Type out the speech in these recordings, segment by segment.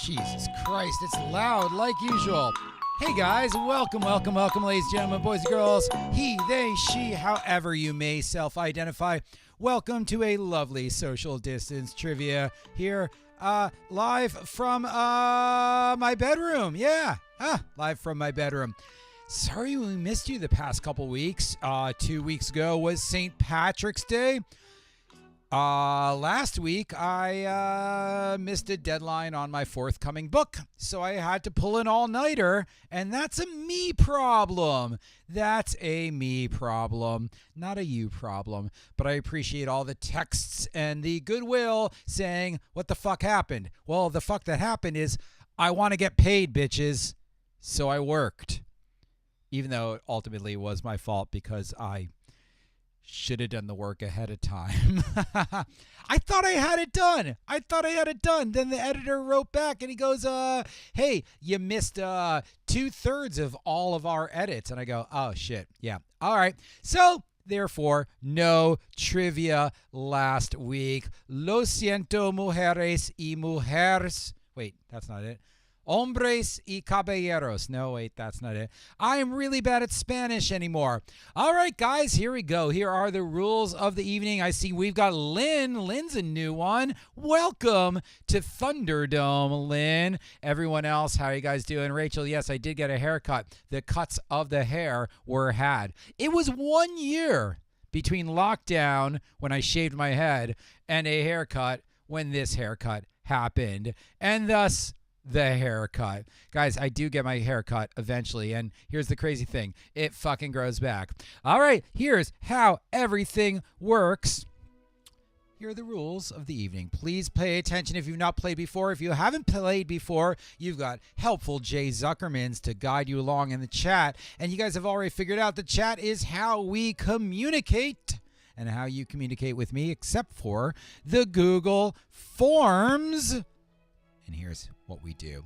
Jesus Christ, it's loud like usual. Hey guys, welcome, ladies and gentlemen, boys and girls, he, they, she, however you may self-identify. Welcome to a lovely social distance trivia here, live from my bedroom. Yeah, live from my bedroom. Sorry we missed you the past couple weeks. 2 weeks ago was St. Patrick's Day. Last week, I missed a deadline on my forthcoming book, so I had to pull an all-nighter, and that's a me problem. That's a me problem, not a you problem. But I appreciate all the texts and the goodwill saying, what the fuck happened? Well, the fuck that happened is I want to get paid, bitches, so I worked. Even though it ultimately was my fault because I should have done the work ahead of time. I thought I had it done. Then the editor wrote back and he goes, hey, you missed 2/3 of all of our edits. And I go, oh, shit. Yeah. All right. So, therefore, no trivia last week. Lo siento, mujeres y mujeres. Wait, that's not it. Hombres y caballeros. No, wait, that's not it. I am really bad at Spanish anymore. All right, guys, here we go. Here are the rules of the evening. I see we've got Lynn. Lynn's a new one. Welcome to Thunderdome, Lynn. Everyone else, how are you guys doing? Rachel, yes, I did get a haircut. The cuts of the hair were had. It was 1 year between lockdown, when I shaved my head, and a haircut when this haircut happened. And thus, the haircut. Guys, I do get my haircut eventually, and here's the crazy thing. It fucking grows back. All right, here's how everything works. Here are the rules of the evening. Please pay attention if you've not played before. If you haven't played before, you've got helpful Jay Zuckermans to guide you along in the chat. And you guys have already figured out the chat is how we communicate and how you communicate with me, except for the Google Forms. And here's what we do.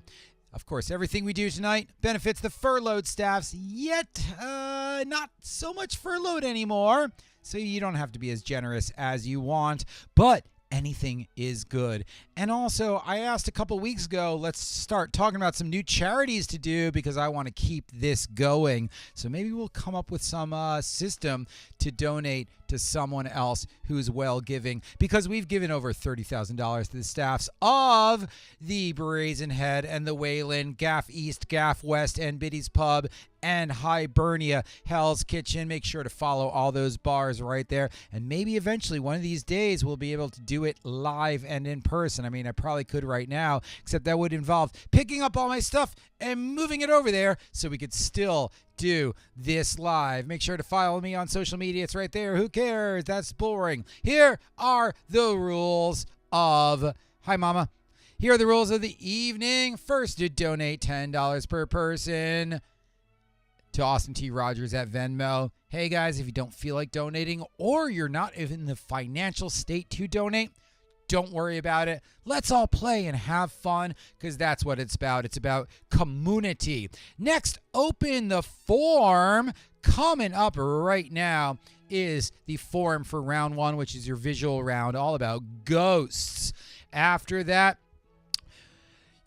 Of course, everything we do tonight benefits the furloughed staffs, yet not so much furloughed anymore. So you don't have to be as generous as you want, but anything is good. And also, I asked a couple weeks ago, let's start talking about some new charities to do because I want to keep this going. So maybe we'll come up with some system to donate to someone else who's well-giving, because we've given over $30,000 to the staffs of the Brazen Head and the Waylon, Gaf East, Gaf West, and Biddy's Pub, and Hibernia Hell's Kitchen. Make sure to follow all those bars right there. And maybe eventually one of these days we'll be able to do it live and in person. I mean, I probably could right now, except that would involve picking up all my stuff and moving it over there so we could still do this live. Make sure to follow me on social media. It's right there. Who cares? That's boring. Here are the rules of... Hi, Mama. Here are the rules of the evening. First, to donate $10 per person to Austin T. Rogers at Venmo. Hey, guys, if you don't feel like donating or you're not in the financial state to donate, don't worry about it. Let's all play and have fun, because that's what it's about. It's about community. Next, open the form. Coming up right now is the form for round one, which is your visual round, all about ghosts. After that,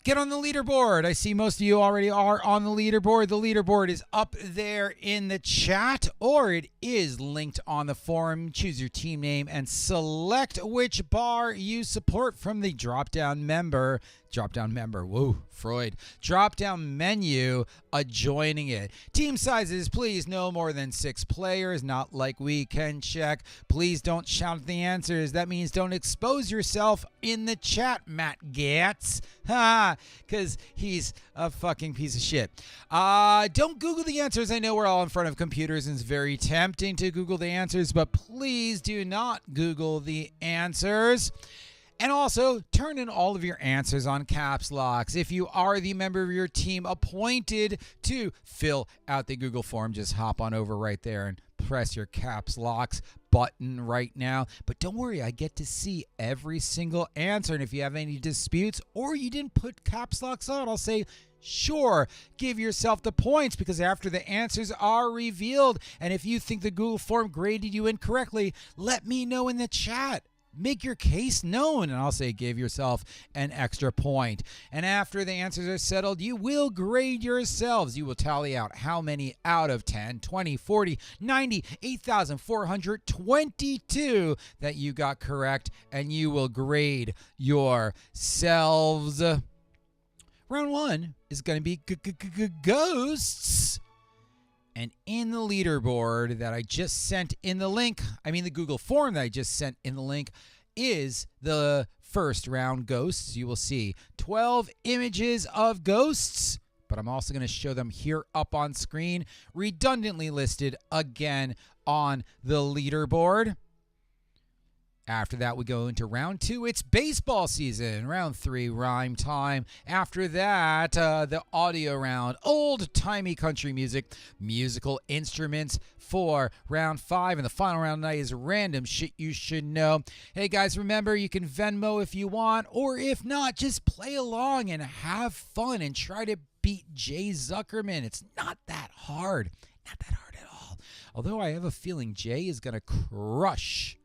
get on the leaderboard. I see most of you already are on the leaderboard. The leaderboard is up there in the chat, or it is linked on the forum. Choose your team name and select which bar you support from the drop-down member. Whoa, Freud. Drop-down menu adjoining it. Team sizes, please, no more than 6 players, not like we can check. Please don't shout the answers. That means don't expose yourself in the chat, Matt Gatz. Because he's a fucking piece of shit. Don't Google the answers. I know we're all in front of computers and it's very tempting to Google the answers, but please do not Google the answers. And also, turn in all of your answers on caps locks. If you are the member of your team appointed to fill out the Google form, just hop on over right there and press your caps locks button right now. But don't worry, I get to see every single answer. And if you have any disputes or you didn't put caps locks on, I'll say, sure, give yourself the points, because after the answers are revealed, and if you think the Google form graded you incorrectly, let me know in the chat. Make your case known, and I'll say give yourself an extra point. And after the answers are settled, you will grade yourselves. You will tally out how many out of 10, 20, 40, 90, 8,422 that you got correct, and you will grade yourselves. Round 1 is going to be ghosts. And in the leaderboard that I just sent in the link, the Google form that I just sent in the link, is the first round ghosts. You will see 12 images of ghosts, but I'm also going to show them here up on screen, redundantly listed again on the leaderboard. After that, we go into round 2. It's baseball season. Round 3, rhyme time. After that, the audio round, old-timey country music, musical instruments for round 5. And the final round tonight is random shit you should know. Hey, guys, remember, you can Venmo if you want, or if not, just play along and have fun and try to beat Jay Zuckerman. It's not that hard. Not that hard at all. Although I have a feeling Jay is going to crush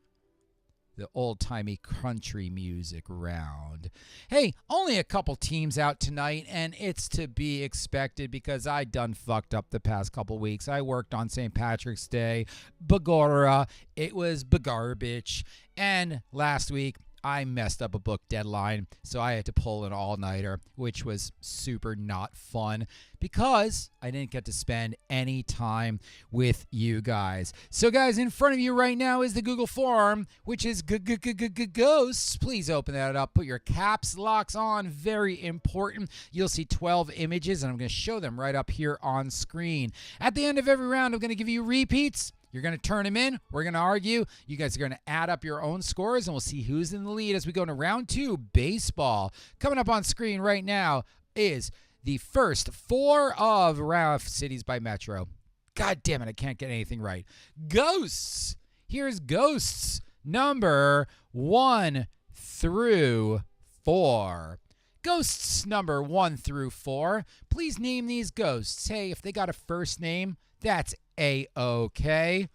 the old-timey country music round. Hey, only a couple teams out tonight, and it's to be expected because I done fucked up the past couple weeks. I worked on St. Patrick's Day, Bagora, it was bagarbage, and last week I messed up a book deadline, so I had to pull an all-nighter, which was super not fun because I didn't get to spend any time with you guys. So, guys, in front of you right now is the Google form, which is ghosts. Please open that up. Put your caps locks on. Very important. You'll see 12 images, and I'm going to show them right up here on screen. At the end of every round, I'm going to give you repeats. You're going to turn them in. We're going to argue. You guys are going to add up your own scores, and we'll see who's in the lead as we go into round 2, baseball. Coming up on screen right now is the first 4 of Round Cities by Metro. God damn it, I can't get anything right. Ghosts. Here's ghosts number 1 through 4. Ghosts number 1 through 4. Please name these ghosts. Hey, if they got a first name, that's A-OK.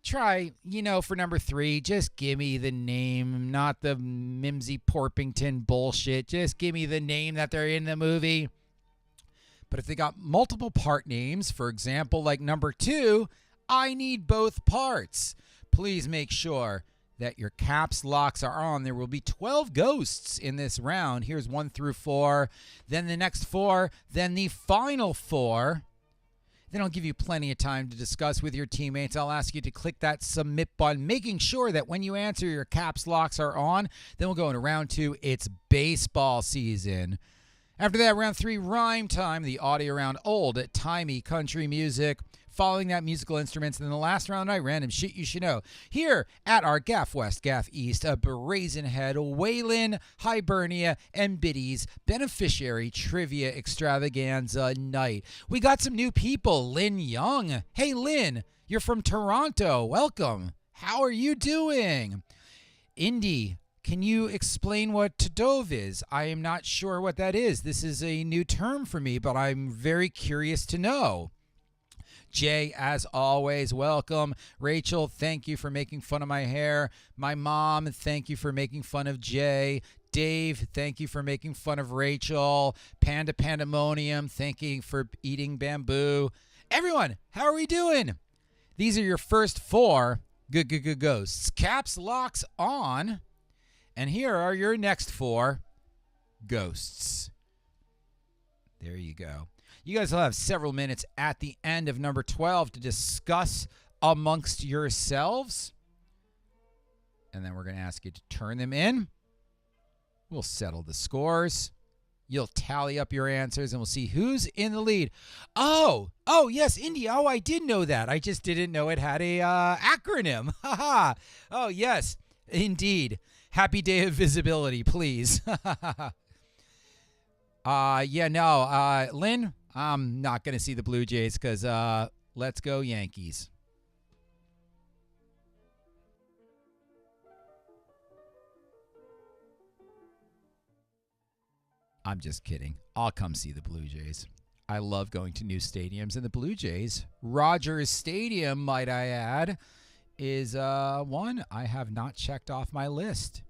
Try, for number 3, just give me the name, not the Mimsy Porpington bullshit. Just give me the name that they're in the movie. But if they got multiple part names, for example, like number 2, I need both parts. Please make sure that your caps locks are on. There will be 12 ghosts in this round. Here's 1 through 4, then the next 4, then the final 4. Then I'll give you plenty of time to discuss with your teammates. I'll ask you to click that submit button, making sure that when you answer, your caps locks are on. Then we'll go into round 2. It's baseball season. After that, round 3, rhyme time, the audio round, old-timey country music. Following that, musical instruments. And then the last round tonight, random shit you should know. Here at our Gaf West, Gaf East, a Brazen Head, Waylon, Hibernia, and Biddy's beneficiary trivia extravaganza night. We got some new people. Lynn Young. Hey, Lynn, you're from Toronto. Welcome. How are you doing? Indy, can you explain what Tadove is? I am not sure what that is. This is a new term for me, but I'm very curious to know. Jay, as always, welcome. Rachel, thank you for making fun of my hair. My mom, thank you for making fun of Jay. Dave, thank you for making fun of Rachel. Panda Pandemonium, thank you for eating bamboo. Everyone, how are we doing? These are your first 4 ghosts. Caps locks on. And here are your next 4 ghosts. There you go. You guys will have several minutes at the end of number 12 to discuss amongst yourselves. And then we're going to ask you to turn them in. We'll settle the scores. You'll tally up your answers, and we'll see who's in the lead. Oh, yes, Indy. Oh, I did know that. I just didn't know it had a acronym. Oh, yes, indeed. Happy Day of Visibility, please. Lynn, I'm not going to see the Blue Jays because let's go Yankees. I'm just kidding. I'll come see the Blue Jays. I love going to new stadiums, and the Blue Jays, Rogers Stadium, might I add, is one I have not checked off my list.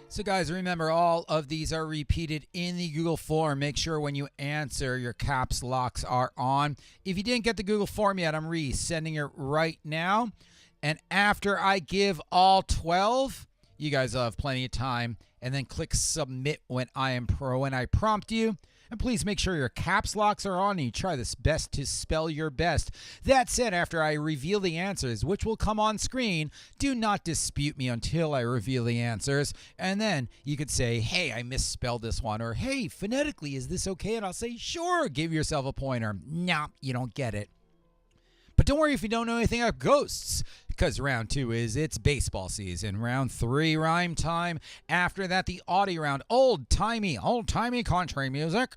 So guys, remember all of these are repeated in the Google form. Make sure when you answer, your caps locks are on. If you didn't get the Google form yet, I'm resending it right now. And after I give all 12, you guys will have plenty of time. And then click submit when I prompt you. And please make sure your caps locks are on and you try this best to spell your best. That said, after I reveal the answers, which will come on screen, do not dispute me until I reveal the answers. And then you could say, hey, I misspelled this one. Or, hey, phonetically, is this okay? And I'll say, sure, give yourself a pointer. Nah, you don't get it. But don't worry if you don't know anything about ghosts, because round 2 it's baseball season. Round 3, rhyme time. After that, the audio round, old-timey country music.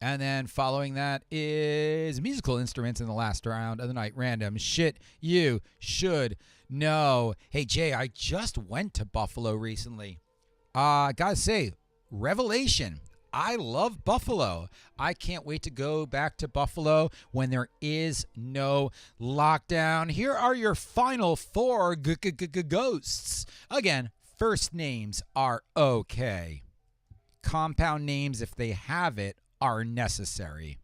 And then following that is musical instruments in the last round of the night. Random shit you should know. Hey, Jay, I just went to Buffalo recently. Gotta say, revelation. I love Buffalo. I can't wait to go back to Buffalo when there is no lockdown. Here are your final 4 ghosts. Again, first names are okay. Compound names, if they have it, are necessary.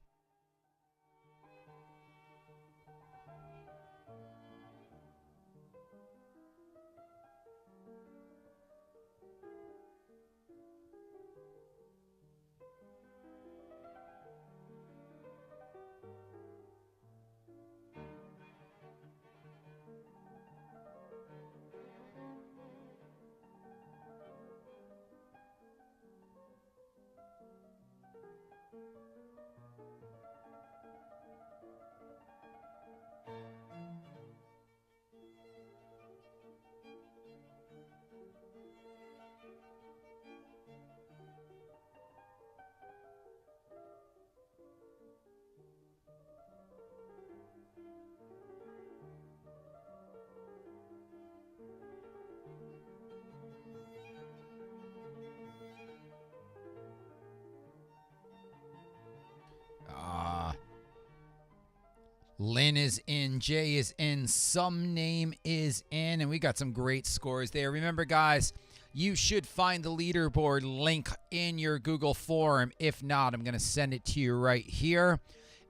Lynn is in, Jay is in, some name is in, and we got some great scores there. Remember, guys, you should find the leaderboard link in your Google form. If not, I'm going to send it to you right here.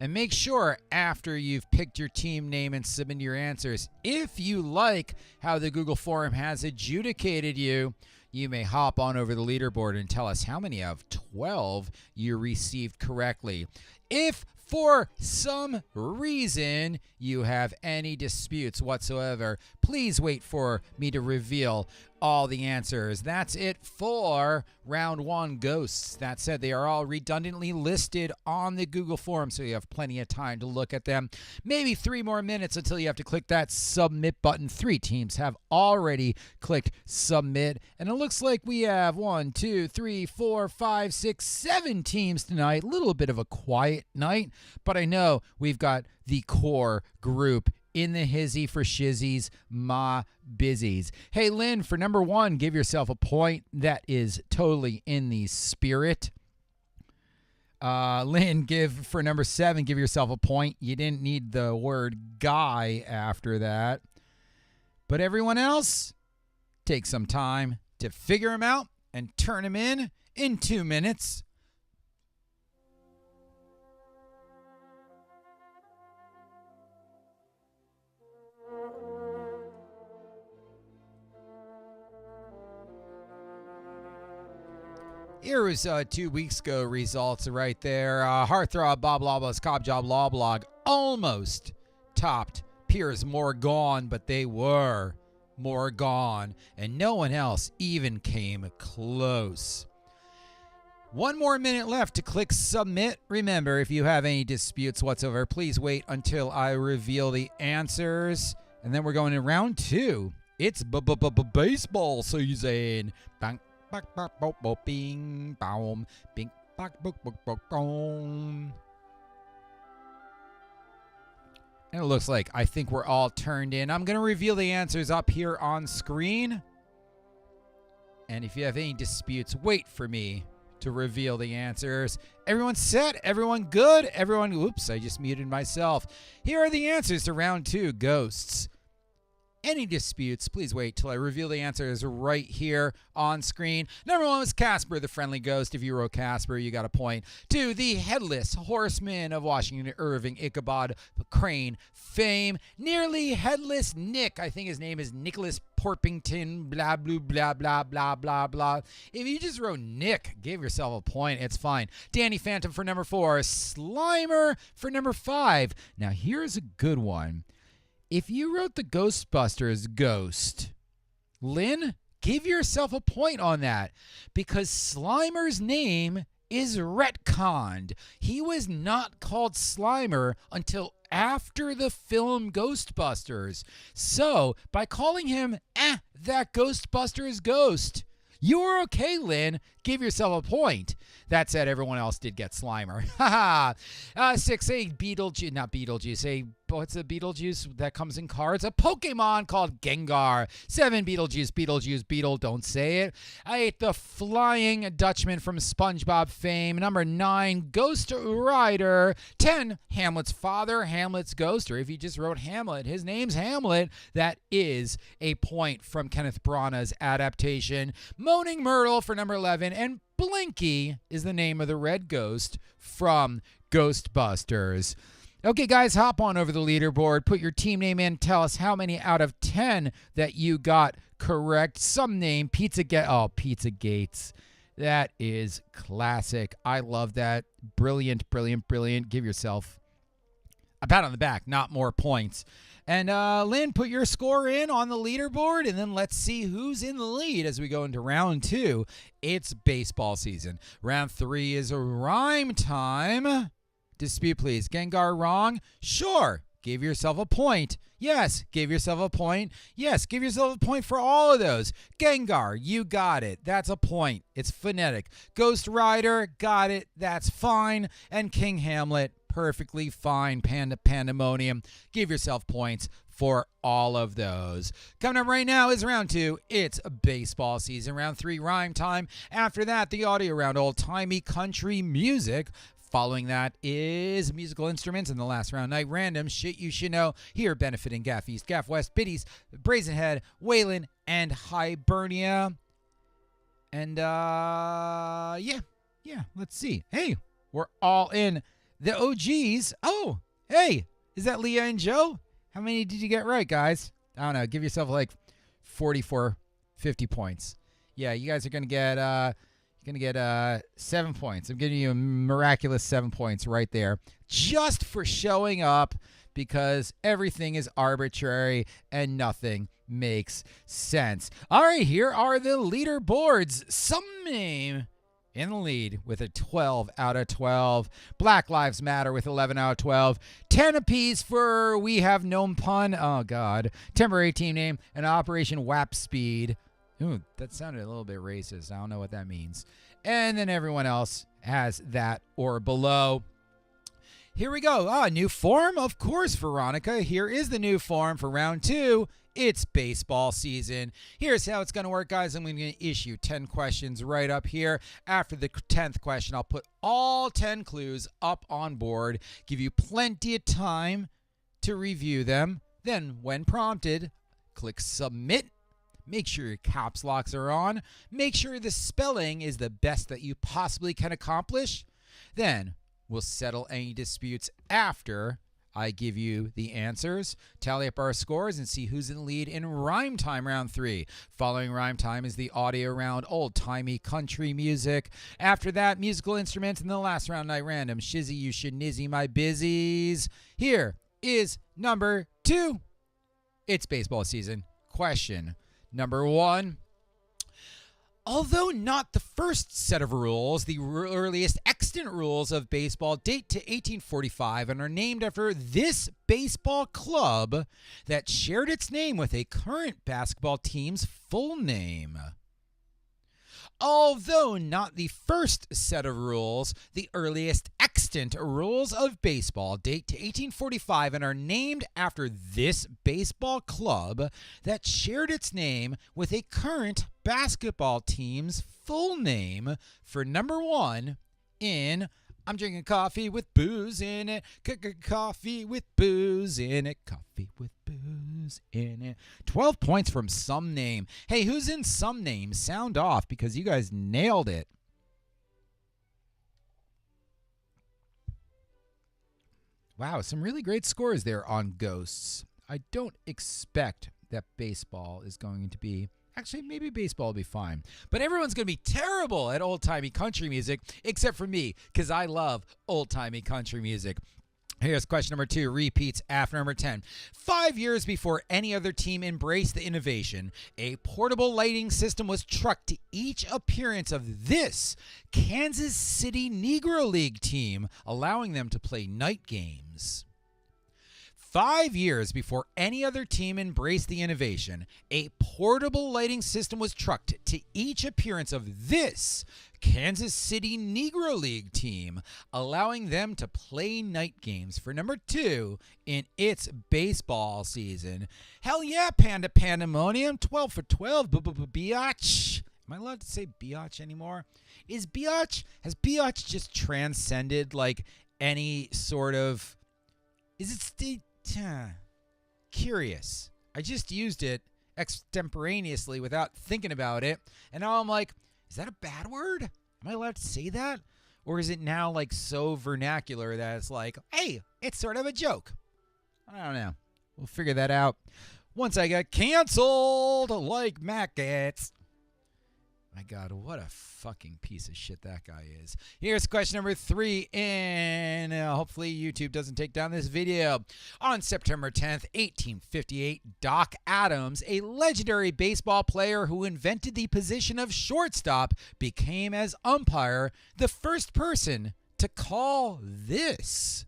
And make sure after you've picked your team name and submitted your answers, if you like how the Google form has adjudicated you, you may hop on over the leaderboard and tell us how many of 12 you received correctly. If for some reason you have any disputes whatsoever, please wait for me to reveal all the answers. That's it for round 1 ghosts. That said, they are all redundantly listed on the Google form, so you have plenty of time to look at them. Maybe 3 more minutes until you have to click that submit button. 3 teams have already clicked submit, and it looks like we have 1, 2, 3, 4, 5, 6, 7 teams tonight. A little bit of a quiet night, but I know we've got the core group in the hizzy for shizzies, ma busies. Hey, Lynn, for number 1, give yourself a point. That is totally in the spirit. Lynn, for number 7, give yourself a point. You didn't need the word guy after that. But everyone else, take some time to figure them out and turn them in 2 minutes. Here was 2 weeks ago results right there. Heartthrob Bob Loblaws Cobb Job Law Blog almost topped Piers Morgan, but they were Morgan, and no one else even came close. 1 more minute left to click submit. Remember, if you have any disputes whatsoever, please wait until I reveal the answers. And then we're going to round 2. It's baseball season. Bang. Back, back, bing, boom, bing, back, boom. And it looks like I think we're all turned in. I'm going to reveal the answers up here on screen. And if you have any disputes, wait for me to reveal the answers. Everyone set? Everyone good? Everyone, oops, I just muted myself. Here are the answers to round 2, ghosts. Any disputes, please wait till I reveal the answers right here on screen. Number 1 was Casper, the friendly ghost. If you wrote Casper, you got a point. 2, the headless horseman of Washington Irving Ichabod Crane fame. Nearly headless Nick. I think his name is Nicholas Porpington, blah, blah, blah, blah, blah, blah, blah. If you just wrote Nick, give yourself a point. It's fine. Danny Phantom for number 4. Slimer for number 5. Now, here's a good one. If you wrote the Ghostbusters ghost, Lynn, give yourself a point on that because Slimer's name is retconned. He was not called Slimer until after the film Ghostbusters. So, by calling him, that Ghostbusters ghost, you were okay, Lynn. Give yourself a point. That said, everyone else did get Slimer. Haha. 6, a Beetlejuice, not Beetlejuice, what's a Beetlejuice that comes in cards? A Pokemon called Gengar. 7, Beetlejuice, Beetle, don't say it. 8, the Flying Dutchman from SpongeBob fame. Number 9, Ghost Rider. 10, Hamlet's father, Hamlet's ghost, or if you just wrote Hamlet, his name's Hamlet. That is a point from Kenneth Branagh's adaptation. Moaning Myrtle for number 11, and Blinky is the name of the red ghost from Ghostbusters. Okay, guys, hop on over the leaderboard. Put your team name in. Tell us how many out of 10 that you got correct. Some name, Pizza Gates. That is classic. I love that. Brilliant, brilliant, brilliant. Give yourself a pat on the back, not more points. And Lynn, put your score in on the leaderboard, and then let's see who's in the lead as we go into round 2. It's baseball season. Round 3 is a rhyme time. Dispute, please. Gengar wrong? Sure. Give yourself a point. Yes. Give yourself a point. Yes. Give yourself a point for all of those. Gengar, you got it. That's a point. It's phonetic. Ghost Rider, got it. That's fine. And King Hamlet, perfectly fine. Pandemonium. Give yourself points for all of those. Coming up right now is round 2. It's baseball season. Round 3, rhyme time. After that, the audio round, old-timey country music. Following that is musical instruments. In the last round, night random, shit you should know. Here benefiting Gaf East, Gaf West, Biddy's, Brazen Head, Waylon, and Hibernia. And, yeah, let's see. Hey, we're all in the OGs. Oh, hey, is that Leah and Joe? How many did you get right, guys? I don't know. Give yourself like 44, 50 points. Yeah, you guys are going to get 7 points. I'm giving you a miraculous 7 points right there just for showing up because everything is arbitrary and nothing makes sense. All right, here are the leaderboards. Some name in the lead with a 12 out of 12. Black Lives Matter with 11 out of 12. 10 apiece for We Have Gnome Pun. Oh, God. Temporary team name and Operation Wap Speed. Ooh, that sounded a little bit racist. I don't know what that means. And then everyone else has that or below. Here we go. New form? Of course, Veronica. Here is the new form for round 2. It's baseball season. Here's how it's going to work, guys. I'm going to issue 10 questions right up here. After the 10th question, I'll put all 10 clues up on board, give you plenty of time to review them. Then, when prompted, click submit. Make sure your caps locks are on. Make sure the spelling is the best that you possibly can accomplish. Then we'll settle any disputes after I give you the answers, tally up our scores, and see who's in the lead in Rhyme Time Round 3. Following Rhyme Time is the audio round, old-timey country music. After that, musical instruments, and the last round, night random, shizzy you should nizzy my busies. Here is number 2. It's baseball season. Question number 1. Although not the first set of rules, the earliest extant rules of baseball date to 1845 and are named after this baseball club that shared its name with a current basketball team's full name. Although not the first set of rules, the earliest extant rules of baseball date to 1845 and are named after this baseball club that shared its name with a current basketball team's full name for number one in I'm drinking coffee with booze in it. Coffee with booze in it. Coffee with booze in it. 12 points from Some Name. Hey, who's in Some Name? Sound off because you guys nailed it. Wow, some really great scores there on Ghosts. I don't expect that baseball is going to be... Actually, maybe baseball will be fine. But everyone's going to be terrible at old-timey country music, except for me, because I love old-timey country music. Here's question number 2, repeats after number 10. 5 years before any other team embraced the innovation, a portable lighting system was trucked to each appearance of this Kansas City Negro League team, allowing them to play night games. 5 years before any other team embraced the innovation, a portable lighting system was trucked to each appearance of this Kansas City Negro League team, allowing them to play night games for number 2 in its baseball season. Hell yeah, Panda Pandemonium, 12 for 12, biatch. Am I allowed to say biatch anymore? Has biatch just transcended like any sort of... Is it curious? I just used it extemporaneously without thinking about it, and now I'm like, is that a bad word? Am I allowed to say that? Or is it now like so vernacular that it's like, hey, it's sort of a joke? I don't know. We'll figure that out once I get canceled like Matt gets. My God, what a fucking piece of shit that guy is. Here's question number 3, and hopefully YouTube doesn't take down this video. On September 10th, 1858, Doc Adams, a legendary baseball player who invented the position of shortstop, became, as umpire, the first person to call this.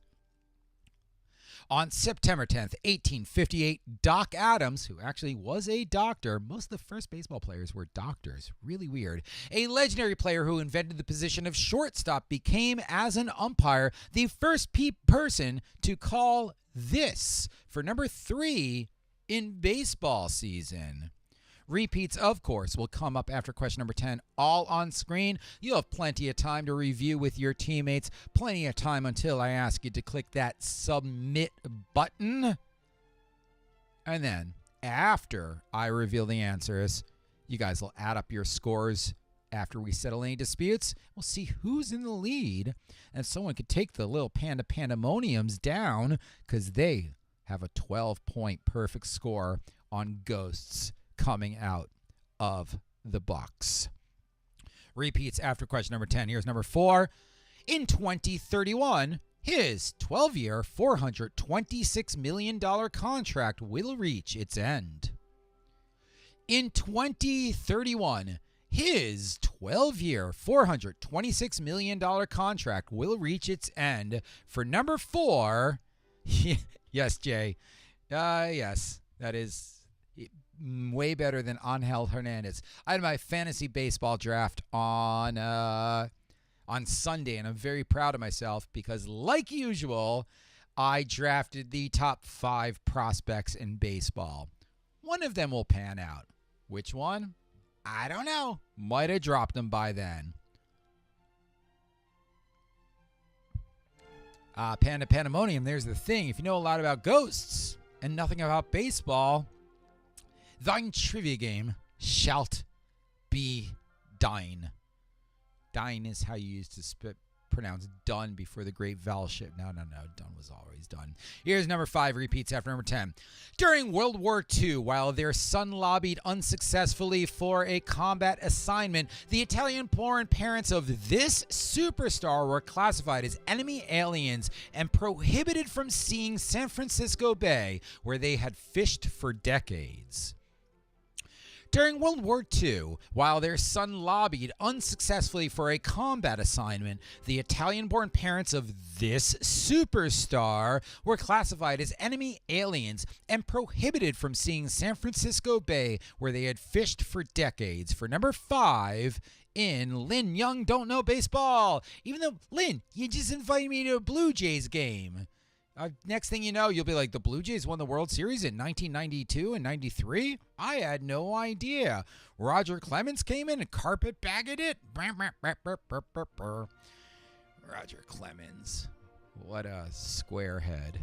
On September 10th, 1858, Doc Adams, who actually was a doctor, most of the first baseball players were doctors, really weird, a legendary player who invented the position of shortstop, became, as an umpire, the first person to call this for number 3 in baseball season. Repeats, of course, will come up after question number 10, all on screen. You'll have plenty of time to review with your teammates, plenty of time until I ask you to click that submit button. And then, after I reveal the answers, you guys will add up your scores after we settle any disputes. We'll see who's in the lead, and someone could take the little Panda Pandemoniums down because they have a 12-point perfect score on Ghosts coming out of the box. Repeats after question number 10. Here's number 4. In 2031, his 12-year, $426 million contract will reach its end. In 2031, his 12-year, $426 million contract will reach its end for number 4. Yes, Jay. Yes, that is way better than Angel Hernandez. I had my fantasy baseball draft on Sunday, and I'm very proud of myself because, like usual, I drafted the top 5 prospects in baseball. One of them will pan out. Which one? I don't know. Might have dropped them by then. Panda Pandemonium, there's the thing. If you know a lot about ghosts and nothing about baseball, thine trivia game shalt be dine. Dine is how you used to pronounce done before the great vowel shift. No. Done was always done. Here's number 5, repeats after number 10. During World War II, while their son lobbied unsuccessfully for a combat assignment, the Italian-born parents of this superstar were classified as enemy aliens and prohibited from seeing San Francisco Bay, where they had fished for decades. During World War II, while their son lobbied unsuccessfully for a combat assignment, the Italian-born parents of this superstar were classified as enemy aliens and prohibited from seeing San Francisco Bay, where they had fished for decades, for number 5 in Lynn Young Don't Know Baseball. Even though, Lynn, you just invited me to a Blue Jays game. Next thing you know, you'll be like, the Blue Jays won the World Series in 1992 and 93? I had no idea. Roger Clemens came in and carpet-bagged it. Roger Clemens. What a squarehead.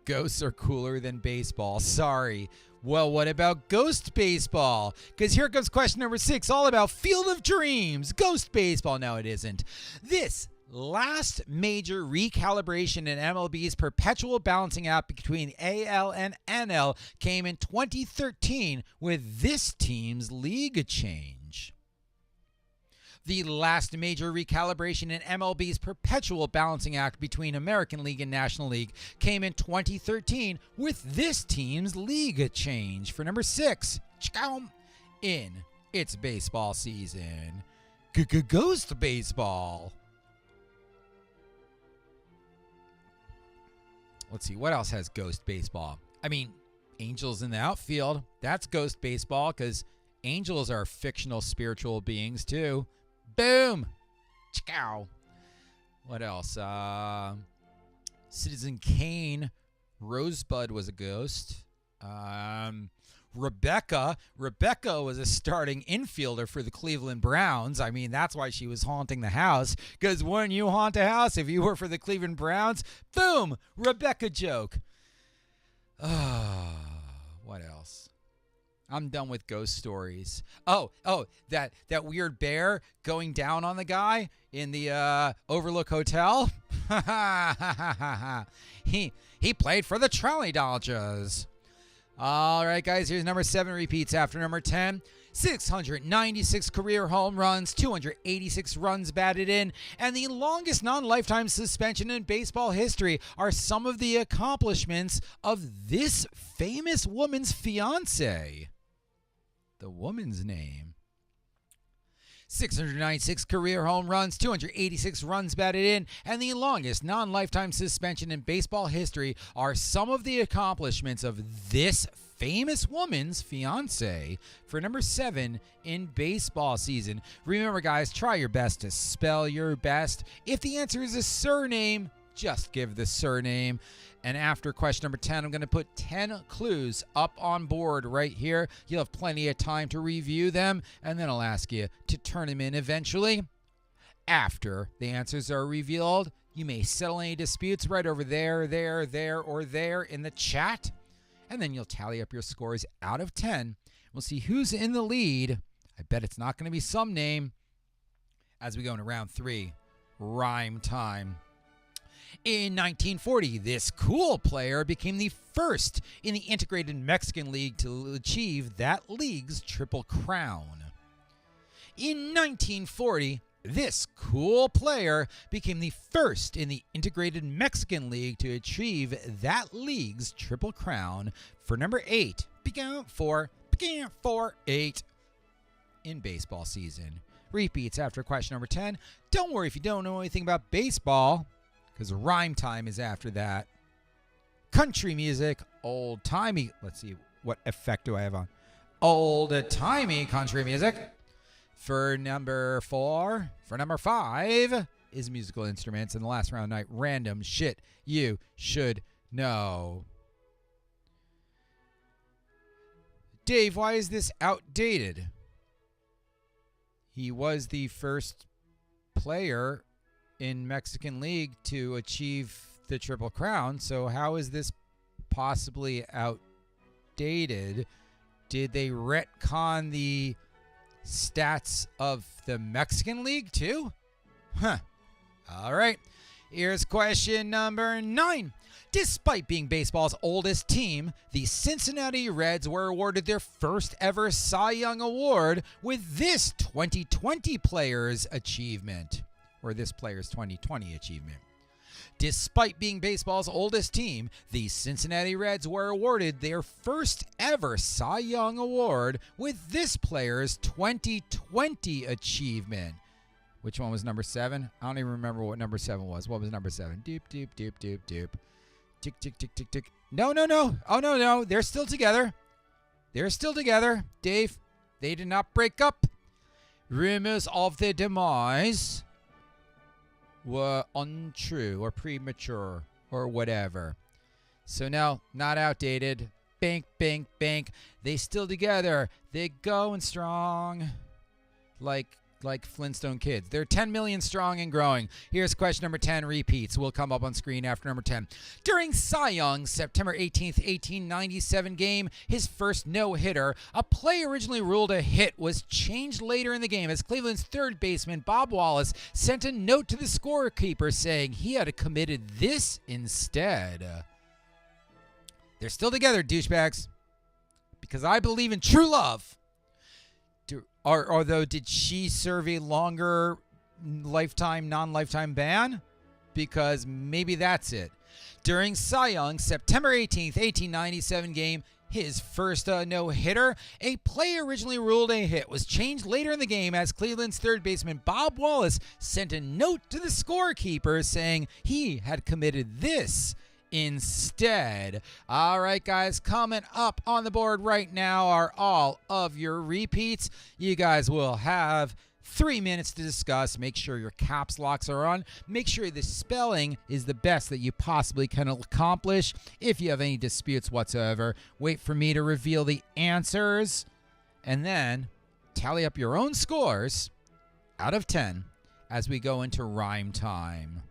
Ghosts are cooler than baseball. Sorry. Well, what about ghost baseball? Because here comes question number 6, all about Field of Dreams. Ghost baseball. No, it isn't. This last major recalibration in MLB's perpetual balancing act between AL and NL came in 2013 with this team's league change. The last major recalibration in MLB's perpetual balancing act between American League and National League came in 2013 with this team's league change. For number 6, in its baseball season. Ghost baseball. Let's see, what else has ghost baseball? I mean, Angels in the outfield. That's ghost baseball because angels are fictional spiritual beings too. Boom. What else? Citizen Kane. Rosebud was a ghost. Rebecca was a starting infielder for the Cleveland Browns. I mean, that's why she was haunting the house. Because when you haunt a house, if you were for the Cleveland Browns, boom, Rebecca joke. What else? I'm done with ghost stories. Oh, that weird bear going down on the guy in the Overlook Hotel. He played for the Trolley Dodgers. All right, guys, here's number 7 repeats after number 10. 696 career home runs, 286 runs batted in, and the longest non-lifetime suspension in baseball history are some of the accomplishments of this famous woman's fiancé. The woman's name. 696 career home runs, 286 runs batted in, and the longest non-lifetime suspension in baseball history are some of the accomplishments of this famous woman's fiancé for number 7 in baseball season. Remember, guys, try your best to spell your best. If the answer is a surname, just give the surname. And after question number 10, I'm going to put 10 clues up on board right here. You'll have plenty of time to review them, and then I'll ask you to turn them in eventually. After the answers are revealed, you may settle any disputes right over there, or there in the chat, and then you'll tally up your scores out of 10. We'll see who's in the lead. I bet it's not going to be some name as we go into round 3, rhyme time. In 1940, this cool player became the first in the integrated Mexican League to achieve that league's Triple Crown. In 1940, this cool player became the first in the integrated Mexican League to achieve that league's Triple Crown for number 8. For 8 in baseball season. Repeats after question number 10. Don't worry if you don't know anything about baseball, because rhyme time is after that. Country music, old-timey. Let's see, what effect do I have on? Old-timey country music. For number 4. For number 5 is musical instruments. And the last round night, random shit you should know. Dave, why is this outdated? He was the first player in Mexican League to achieve the Triple Crown, so how is this possibly outdated? Did they retcon the stats of the Mexican League too? All right, here's question number 9. Despite being baseball's oldest team, the Cincinnati Reds were awarded their first ever Cy Young Award with this 2020 player's achievement. Or this player's 2020 achievement. Despite being baseball's oldest team, the Cincinnati Reds were awarded their first ever Cy Young Award with this player's 2020 achievement. Which one was number 7? I don't even remember what number 7 was. What was number 7? Doop, doop, doop, doop, doop. Tick, tick, tick, tick, tick. No. Oh, no. They're still together. They're still together. Dave, they did not break up. Rumors of their demise were untrue or premature or whatever. So no, not outdated. Bink, bink, bink. They still together. They going strong. Like Flintstone kids. They're 10 million strong and growing. Here's question number 10 repeats. Will come up on screen after number 10. During Cy Young's September 18th, 1897 game, his first no-hitter, a play originally ruled a hit was changed later in the game as Cleveland's third baseman Bob Wallace sent a note to the scorekeeper saying he had committed this instead. They're still together, douchebags. Because I believe in true love. Although, did she serve a longer non-lifetime ban? Because maybe that's it. During Cy Young's September 18th, 1897 game, his first no-hitter, a play originally ruled a hit was changed later in the game as Cleveland's third baseman Bob Wallace sent a note to the scorekeeper saying he had committed this instead. All right, guys, coming up on the board right now are all of your repeats. You guys will have 3 minutes to discuss. Make sure your caps locks are on. Make sure the spelling is the best that you possibly can accomplish. If you have any disputes whatsoever, wait for me to reveal the answers and then tally up your own scores out of 10 as we go into rhyme time.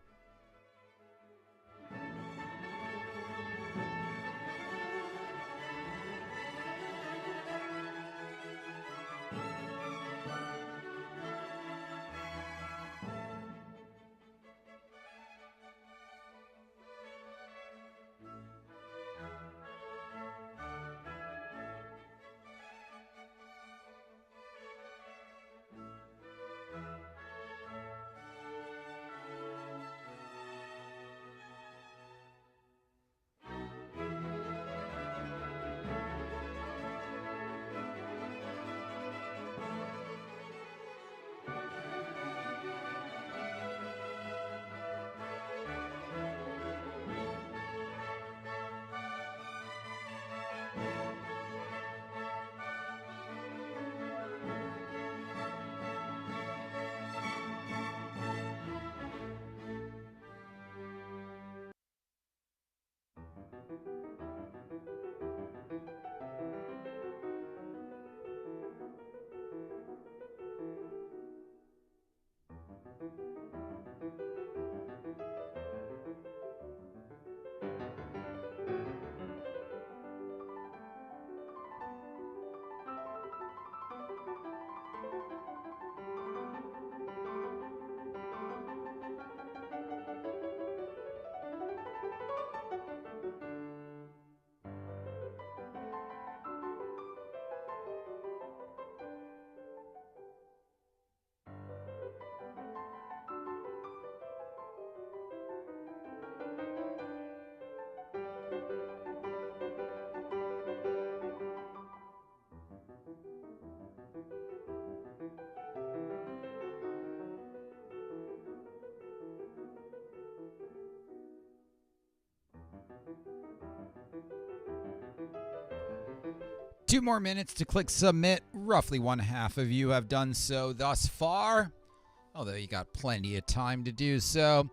Two more minutes to click submit. Roughly one half of you have done so thus far, although you got plenty of time to do so.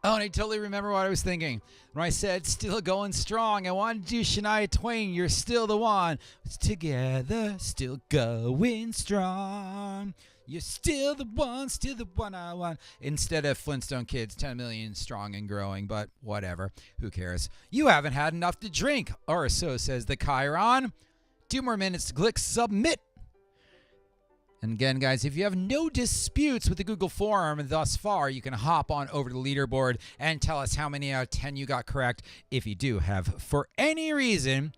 Oh, and I totally remember what I was thinking. When I said still going strong, I wanted to do Shania Twain, You're Still the One. It's together, still going strong. You're still the one I want. Instead of Flintstone Kids, 10 million strong and growing, but whatever. Who cares? You haven't had enough to drink, or so says the Chiron. 2 more minutes to click submit. And again, guys, if you have no disputes with the Google form thus far, you can hop on over to the leaderboard and tell us how many out of 10 you got correct. If you do have, for any reason,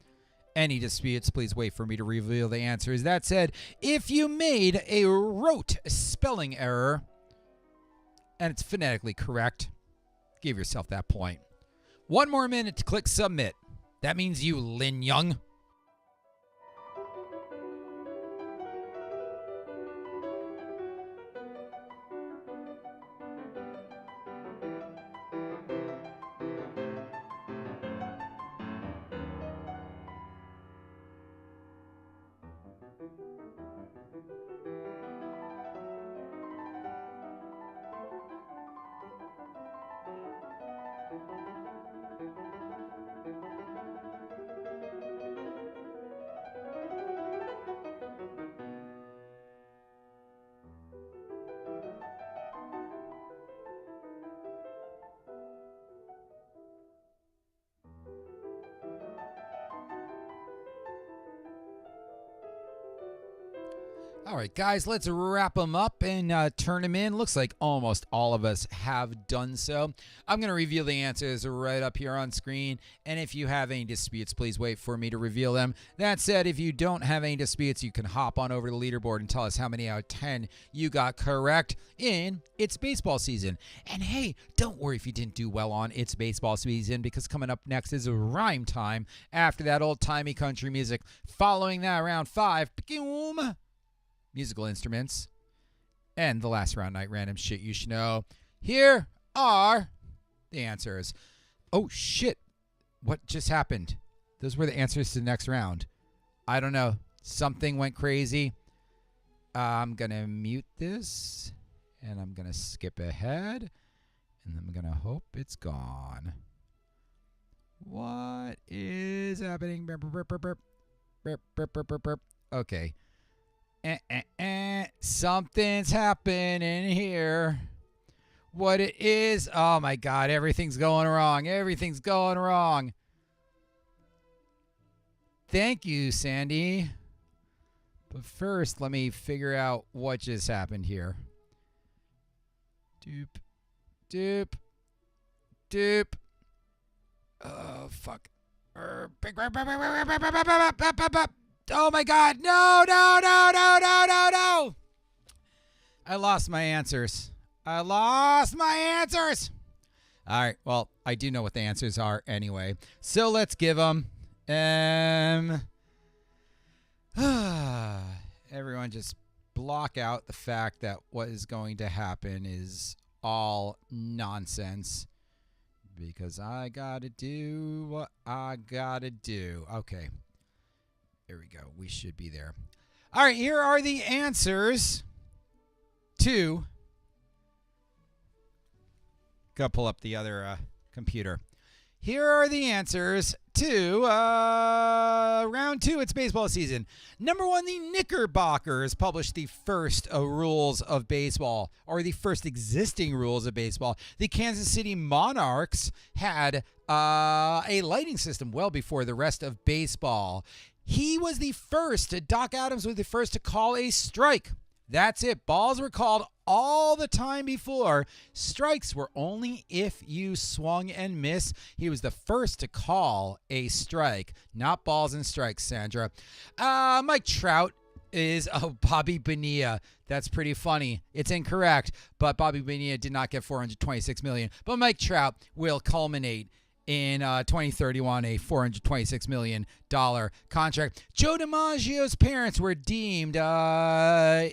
any disputes, please wait for me to reveal the answers. That said, if you made a rote spelling error and it's phonetically correct, give yourself that point. 1 more minute to click submit. That means you, Lin Young. All right, guys, let's wrap them up and turn them in. Looks like almost all of us have done so. I'm going to reveal the answers right up here on screen, and if you have any disputes, please wait for me to reveal them. That said, if you don't have any disputes, you can hop on over to the leaderboard and tell us how many out of 10 you got correct in It's Baseball Season. And hey, don't worry if you didn't do well on It's Baseball Season, because coming up next is rhyme time after that old-timey country music. Following that, round 5, boom, musical instruments, and the last round night random shit you should know. Here are the answers. Oh shit, what just happened? Those were the answers to the next round. I don't know, something went crazy. I'm gonna mute this and I'm gonna skip ahead and I'm gonna hope it's gone. What is happening? Okay. Something's happening here. What it is? Oh my God, everything's going wrong. Everything's going wrong. Thank you, Sandy. But first, let me figure out what just happened here. Doop, doop, doop. Oh, fuck. Oh my God, no. I lost my answers. All right, well, I do know what the answers are anyway. So let's give them. Everyone just block out the fact that what is going to happen is all nonsense. Because I gotta do what I gotta do. Okay. There we go. We should be there. All right, here are the answers to... Gotta pull up the other computer. Here are the answers to round 2. It's baseball season. Number 1, the Knickerbockers published the first rules of baseball, or the first existing rules of baseball. The Kansas City Monarchs had a lighting system well before the rest of baseball. He was the first, Doc Adams was the first to call a strike. That's it. Balls were called all the time before. Strikes were only if you swung and missed. He was the first to call a strike, not balls and strikes, Sandra. Mike Trout is Bobby Bonilla. That's pretty funny. It's incorrect, but Bobby Bonilla did not get $426 million. But Mike Trout will culminate in 2031, a $426 million contract. Joe DiMaggio's parents were deemed enemy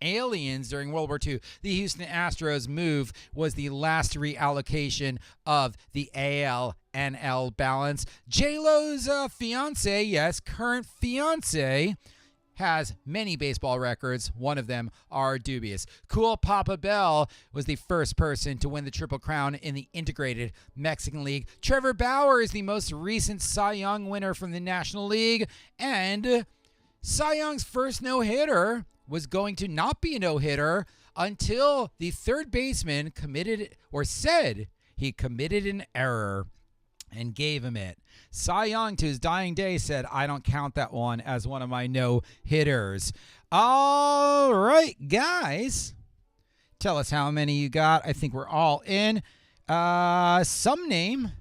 aliens during World War II. The Houston Astros move was the last reallocation of the AL-NL balance. J-Lo's fiance, yes, current fiance, has many baseball records. One of them are dubious. Cool Papa Bell was the first person to win the Triple Crown in the Integrated Mexican League. Trevor Bauer is the most recent Cy Young winner from the National League. And Cy Young's first no-hitter was going to not be a no-hitter until the third baseman committed, or said he committed an error and gave him it. Cy Young, to his dying day, said, I don't count that one as one of my no-hitters. All right, guys. Tell us how many you got. I think we're all in. Some name,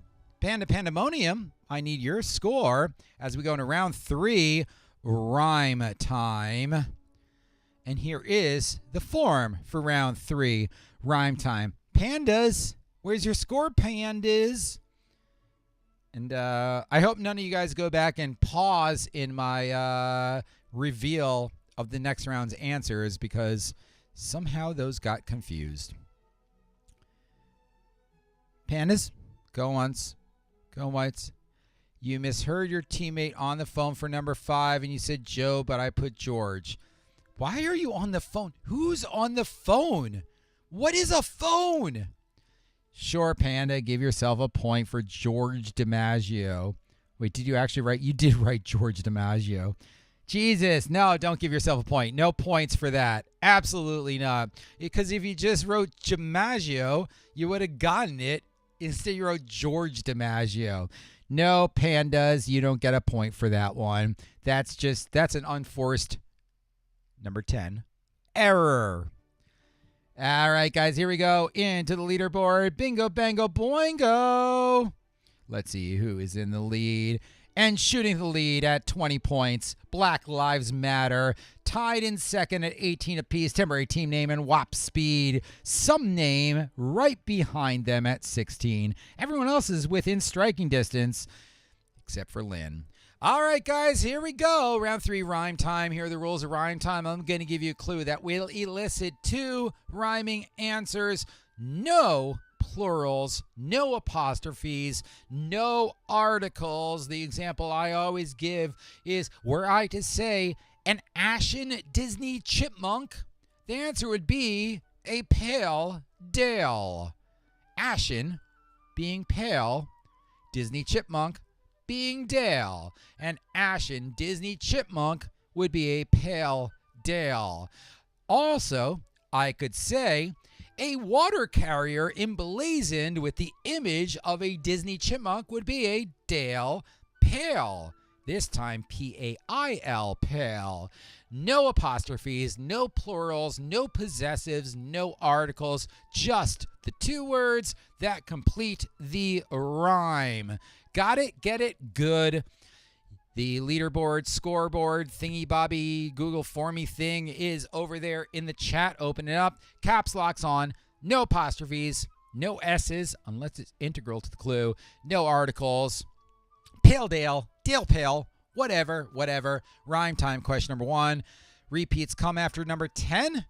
Panda Pandemonium. I need your score as we go into round 3, rhyme time. And here is the form for round 3, rhyme time. Pandas, where's your score, pandas? And I hope none of you guys go back and pause in my reveal of the next round's answers, because somehow those got confused. Pandas, go once, go once. You misheard your teammate on the phone for number 5, and you said Joe, but I put George. Why are you on the phone? Who's on the phone? What is a phone? Sure, Panda, give yourself a point for George DiMaggio. Wait, did you actually write? You did write George DiMaggio. Jesus, no, don't give yourself a point. No points for that. Absolutely not. Because if you just wrote DiMaggio, you would have gotten it. Instead, you wrote George DiMaggio. No, Pandas, you don't get a point for that one. That's an unforced Number 10, error. All right, guys, here we go into the leaderboard. Bingo, bango, boingo. Let's see who is in the lead. And shooting the lead at 20 points, Black Lives Matter. Tied in second at 18 apiece, temporary team name and WAP speed. Some name right behind them at 16. Everyone else is within striking distance, except for Lynn. All right, guys, here we go. Round 3, rhyme time. Here are the rules of rhyme time. I'm going to give you a clue that will elicit 2 rhyming answers. No plurals, no apostrophes, no articles. The example I always give is, were I to say an ashen Disney chipmunk, the answer would be a pale Dale. Ashen being pale, Disney chipmunk being Dale. An ashen Disney chipmunk would be a pale Dale. Also, I could say a water carrier emblazoned with the image of a Disney chipmunk would be a Dale Pail. This time P-A-I-L, pale. No apostrophes, no plurals, no possessives, no articles, just the 2 words that complete the rhyme. Got it? Get it? Good. The leaderboard, scoreboard, thingy-bobby, Google Formy thing is over there in the chat. Open it up. Caps locks on. No apostrophes. No S's, unless it's integral to the clue. No articles. Pale Dale. Dale Pale. Whatever. Rhyme time, question number 1. Repeats come after number 10.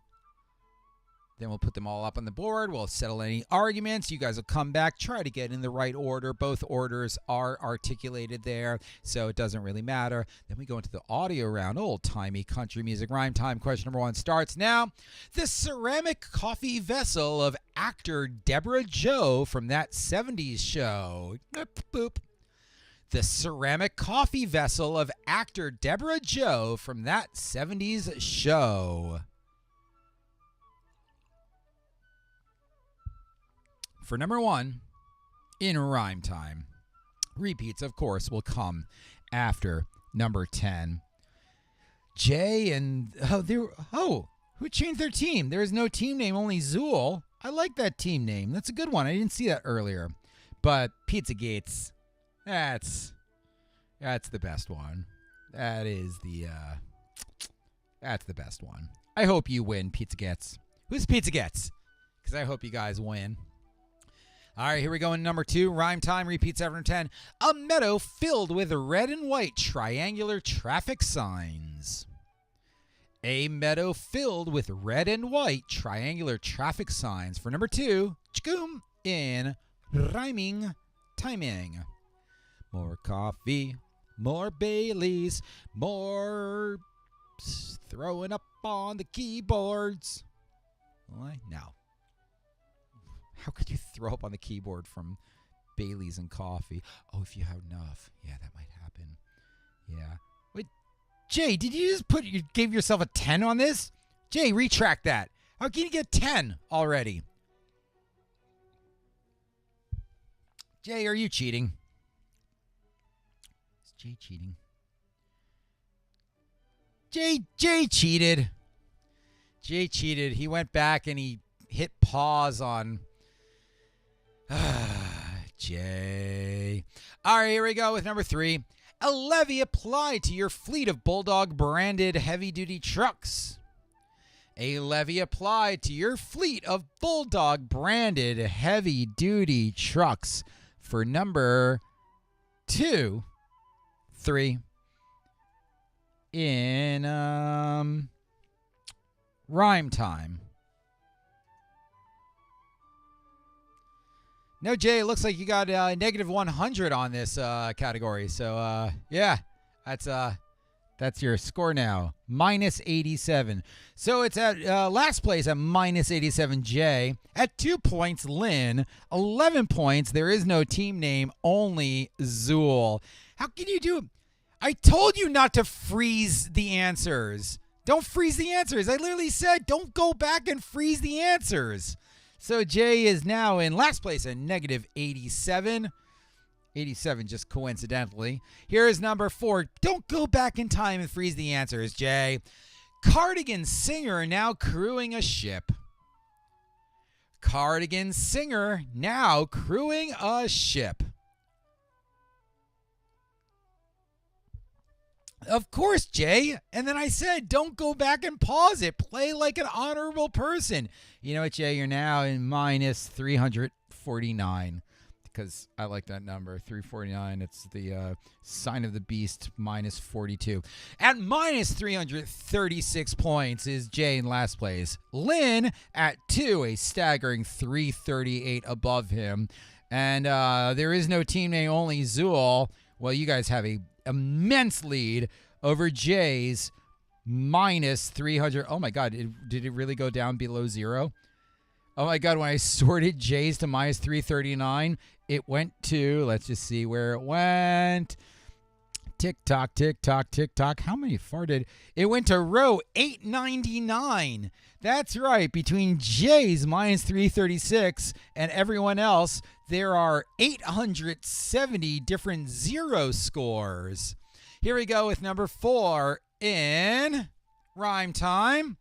Then we'll put them all up on the board. We'll settle any arguments. You guys will come back, try to get in the right order. Both orders are articulated there, so it doesn't really matter. Then we go into the audio round. Old-timey country music. Rhyme time. Question number 1 starts now. The ceramic coffee vessel of actor Deborah Joe from that 70s show. Boop. The ceramic coffee vessel of actor Deborah Joe from that 70s show. For number 1, in rhyme time. Repeats, of course, will come after number 10. Jay and... who changed their team? There is no team name, only Zool. I like that team name. That's a good one. I didn't see that earlier. But Pizzagates, that's the best one. That's the best one. I hope you win, Pizzagates. Who's Pizzagates? Because I hope you guys win. All right, here we go in number 2. Rhyme time repeats after 10. A meadow filled with red and white triangular traffic signs. A meadow filled with red and white triangular traffic signs. For number 2, chkoom, in rhyming timing. More coffee, more Baileys, more throwing up on the keyboards. Now. How could you throw up on the keyboard from Baileys and coffee? Oh, if you have enough. Yeah, that might happen. Yeah. Wait, Jay, did you just gave yourself a 10 on this? Jay, retract that. How can you get 10 already? Jay, are you cheating? Is Jay cheating? Jay cheated. Jay cheated. He went back and he hit pause on... Jay. All right, here we go with number 3. A levy applied to your fleet of Bulldog-branded heavy-duty trucks. A levy applied to your fleet of Bulldog-branded heavy-duty trucks. For number 2, 3, in rhyme time. No, Jay, it looks like you got negative 100 on this category. So, yeah, that's your score now, minus 87. So it's at last place at minus 87, Jay. At 2 points, Lynn. 11 points. There is no team name, only Zool. How can you do it? I told you not to freeze the answers. Don't freeze the answers. I literally said don't go back and freeze the answers. So Jay is now in last place at negative 87. 87 just coincidentally. Here is number 4. Don't go back in time and freeze the answers, Jay. Cardigan singer now crewing a ship. Cardigan singer now crewing a ship. Of course, Jay. And then I said, don't go back and pause it. Play like an honorable person. You know what, Jay? You're now in minus 349. Because I like that number, 349. It's the sign of the beast, minus 42. At minus 336 points is Jay in last place. Lynn at 2, a staggering 338 above him. And there is no team name, only Zool. Well, you guys have a immense lead over Jay's minus 300. Oh, my God. Did it really go down below zero? Oh, my God. When I sorted Jay's to minus 339, it went to, let's just see where it went. Tick tock, tick tock, tick tock. How many farted? It went to row 899. That's right. Between Jay's minus 336 and everyone else, there are 870 different zero scores. Here we go with number 4 in rhyme time.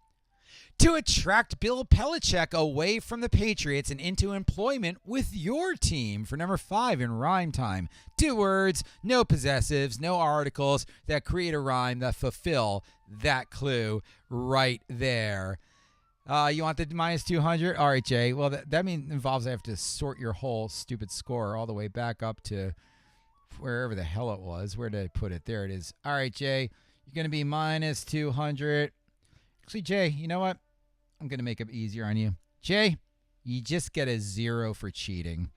To attract Bill Belichick away from the Patriots and into employment with your team. For number 5 in rhyme time. 2 words, no possessives, no articles that create a rhyme that fulfill that clue right there. You want the minus 200? All right, Jay. Well, that involves I have to sort your whole stupid score all the way back up to wherever the hell it was. Where did I put it? There it is. All right, Jay. You're going to be minus 200. Actually, Jay, you know what? I'm going to make it easier on you. Jay, you just get a 0 for cheating.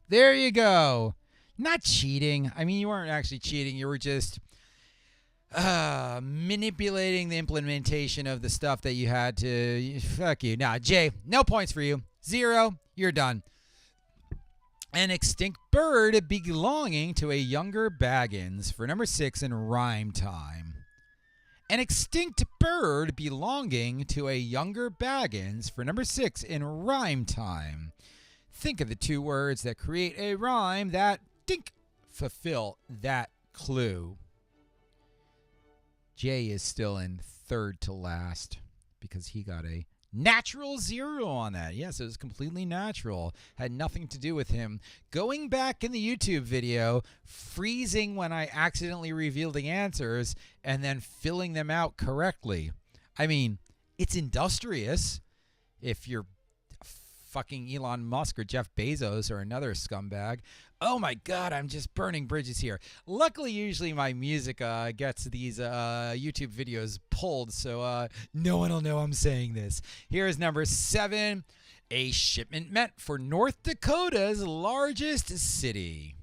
There you go. Not cheating. I mean, you weren't actually cheating. You were just manipulating the implementation of the stuff that you had to. Fuck you. Nah, Jay, no points for you. 0. You're done. An extinct bird belonging to a younger Baggins for number 6 in rhyme time. An extinct bird belonging to a younger Baggins for number 6 in rhyme time. Think of the 2 words that create a rhyme that fulfill that clue. Jay is still in third to last because he got a natural 0 on that. Yes, it was completely natural. Had nothing to do with him going back in the YouTube video, freezing when I accidentally revealed the answers, and then filling them out correctly. I mean, it's industrious if you're fucking Elon Musk or Jeff Bezos or another scumbag. Oh my God, I'm just burning bridges here. Luckily, usually my music gets these YouTube videos pulled, so no one will know I'm saying this. Here's number 7. A shipment meant for North Dakota's largest city.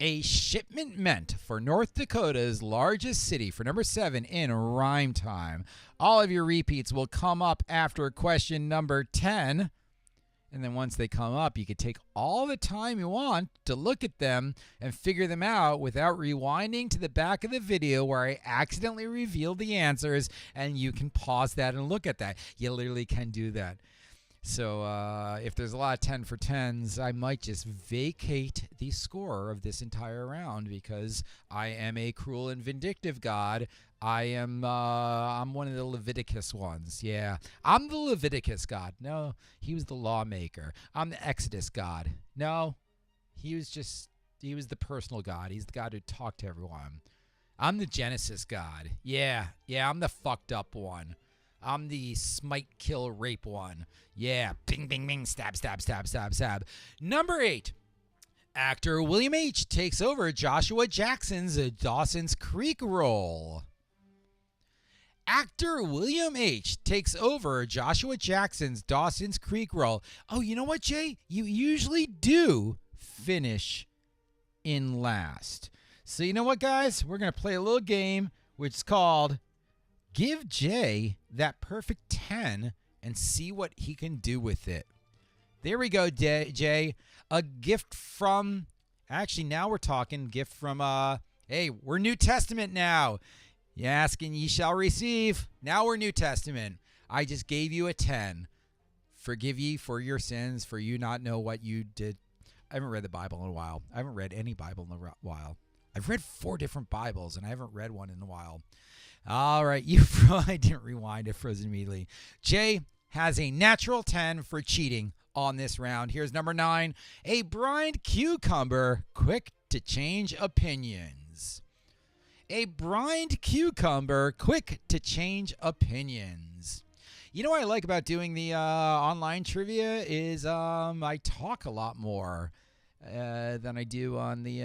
A shipment meant for North Dakota's largest city for number 7 in rhyme time. All of your repeats will come up after question number 10. And then once they come up, you can take all the time you want to look at them and figure them out without rewinding to the back of the video where I accidentally revealed the answers, and you can pause that and look at that. You literally can do that. So if there's a lot of 10 for 10s, I might just vacate the score of this entire round because I am a cruel and vindictive God. I'm one of the Leviticus ones. Yeah, I'm the Leviticus God. No, he was the lawmaker. I'm the Exodus God. No, he was the personal God. He's the God who talked to everyone. I'm the Genesis God. Yeah, I'm the fucked up one. I'm the smite, kill, rape one. Yeah, bing, bing, bing, stab, stab, stab, stab, stab. Number 8. Actor William H. takes over Joshua Jackson's Dawson's Creek role. Actor William H. takes over Joshua Jackson's Dawson's Creek role. Oh, you know what, Jay? You usually do finish in last. So you know what, guys? We're going to play a little game which is called Give Jay That Perfect 10 and see what he can do with it. There we go, Jay. A gift from... Actually, now we're talking gift from... Hey, we're New Testament now. You ask and ye shall receive. Now we're New Testament. I just gave you a 10. Forgive ye for your sins, for you not know what you did. I haven't read the Bible in a while. I haven't read any Bible in a while. I've read 4 different Bibles, and I haven't read one in a while. All right, I didn't rewind, it froze immediately. Jay has a natural 10 for cheating on this round. Here's number 9. A brined cucumber, quick to change opinions. A brined cucumber, quick to change opinions. You know what I like about doing the online trivia is I talk a lot more than I do on the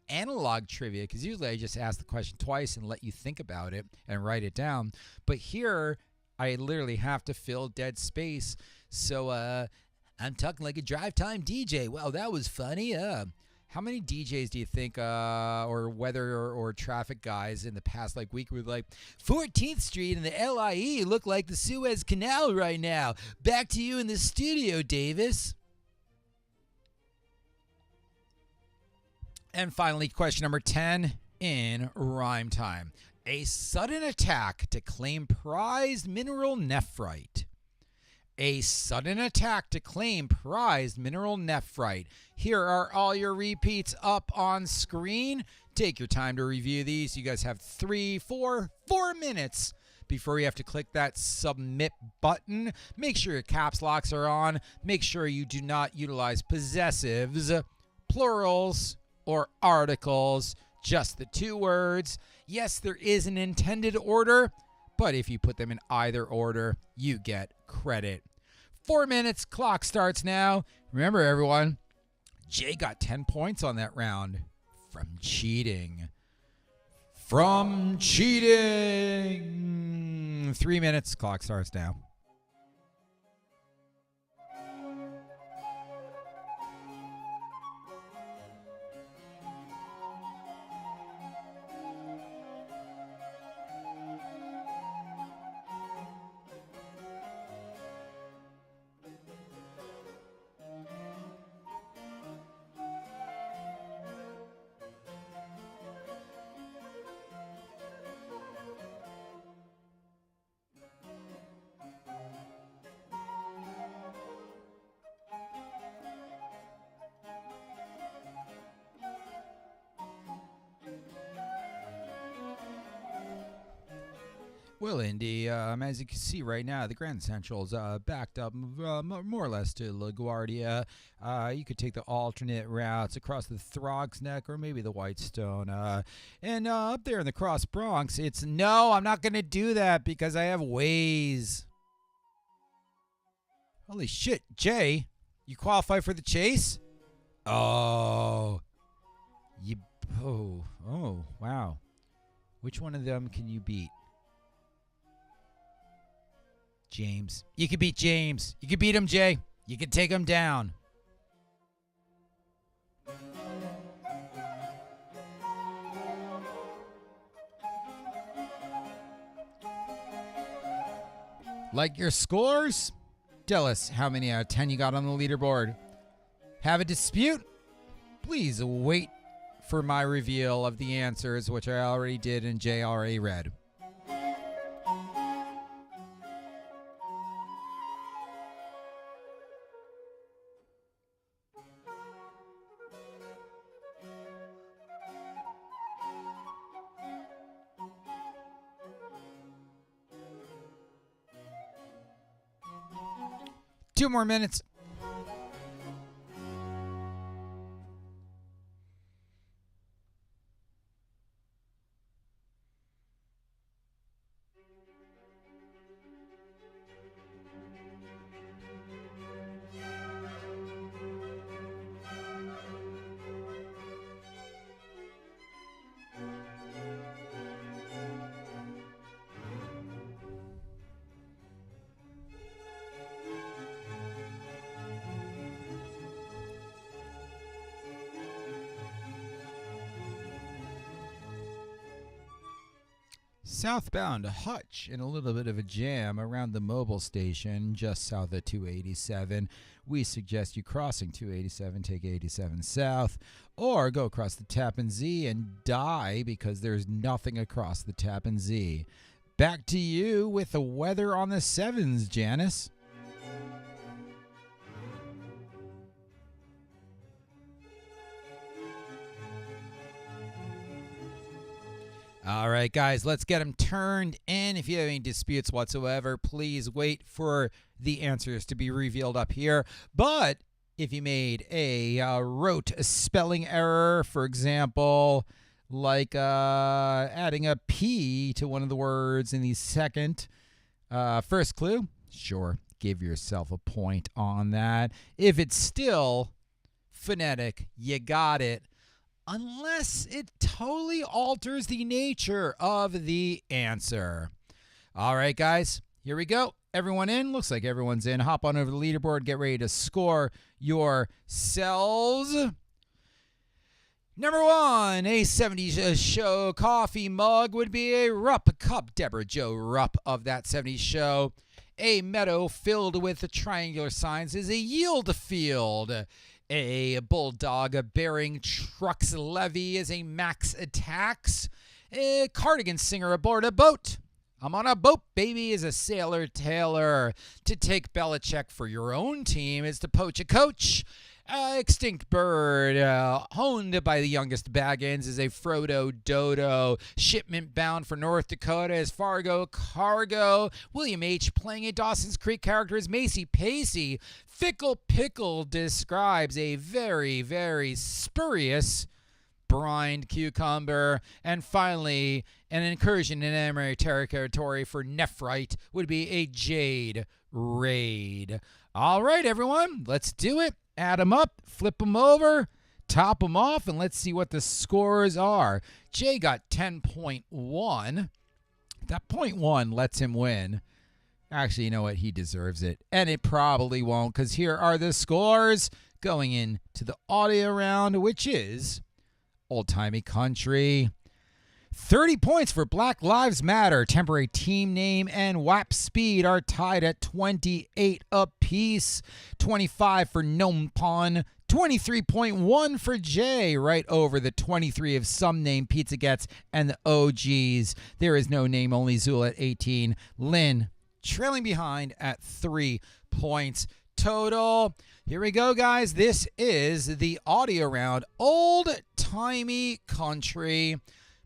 analog trivia, because usually I just ask the question twice and let you think about it and write it down. But here, I literally have to fill dead space. So I'm talking like a drive time DJ. Well, that was funny. How many DJs do you think, or weather or traffic guys in the past week were like, 14th Street and the LIE look like the Suez Canal right now. Back to you in the studio, Davis. And finally, question number 10 in rhyme time. A sudden attack to claim prized mineral nephrite. A sudden attack to claim prized mineral nephrite. Here are all your repeats up on screen. Take your time to review these. You guys have 4 minutes before you have to click that submit button. Make sure your caps locks are on. Make sure you do not utilize possessives, plurals, or articles. Just the 2 words. Yes, there is an intended order, but if you put them in either order, you get credit. 4 minutes, clock starts now. Remember, everyone, Jay got 10 points on that round from cheating. 3 minutes, clock starts now. Well, Indy, as you can see right now, the Grand Central's backed up more or less to LaGuardia. You could take the alternate routes across the Throgs Neck or maybe the Whitestone. And up there in the Cross Bronx, no, I'm not going to do that because I have Waze. Holy shit, Jay, you qualify for the chase? Oh, wow. Which one of them can you beat? James. You can beat James. You can beat him, Jay. You can take him down. Like your scores? Tell us how many out of 10 you got on the leaderboard. Have a dispute? Please wait for my reveal of the answers, which I already did and Jay already read. Two more minutes. Southbound Hutch in a little bit of a jam around the Mobile station just south of 287. We suggest you crossing 287, take 87 south, or go across the Tappan Zee and die because there's nothing across the Tappan Zee. Back to you with the weather on the 7s, Janice. All right, guys, let's get them turned in. If you have any disputes whatsoever, please wait for the answers to be revealed up here. But if you made a rote spelling error, for example, like adding a P to one of the words in the first clue, sure, give yourself a point on that. If it's still phonetic, you got it. Unless it totally alters the nature of the answer. All right, guys, here we go. Everyone in? Looks like everyone's in. Hop on over the leaderboard. Get ready to score yourselves. Number 1, a 70s show coffee mug would be a Rupp cup. Deborah Jo Rupp of that 70s show. A meadow filled with triangular signs is a yield field. A bulldog bearing trucks levy is a Max Attacks. A cardigan singer aboard a boat. I'm on a boat, baby, is a sailor tailor. To take Belichick for your own team is to poach a coach. Extinct bird, owned by the youngest Baggins, is a Frodo Dodo. Shipment bound for North Dakota is Fargo Cargo. William H. playing a Dawson's Creek character is Macy Pacey. Fickle Pickle describes a very, very spurious brined cucumber. And finally, an incursion in enemy territory for Nephrite would be a Jade Raid. All right, everyone, let's do it. Add them up, flip them over, top them off, and let's see what the scores are. Jay got 10.1. That 0.1 lets him win. Actually, you know what? He deserves it. And it probably won't, because here are the scores going into the audio round, which is Old Timey Country. 30 points for Black Lives Matter. Temporary team name and WAP speed are tied at 28 apiece. 25 for Gnome Pond. 23.1 for Jay, right over the 23 of Some Name Pizza Gets and the OGs. There is no name, only Zool at 18. Lynn trailing behind at 3 points total. Here we go, guys. This is the audio round. Old Timey Country.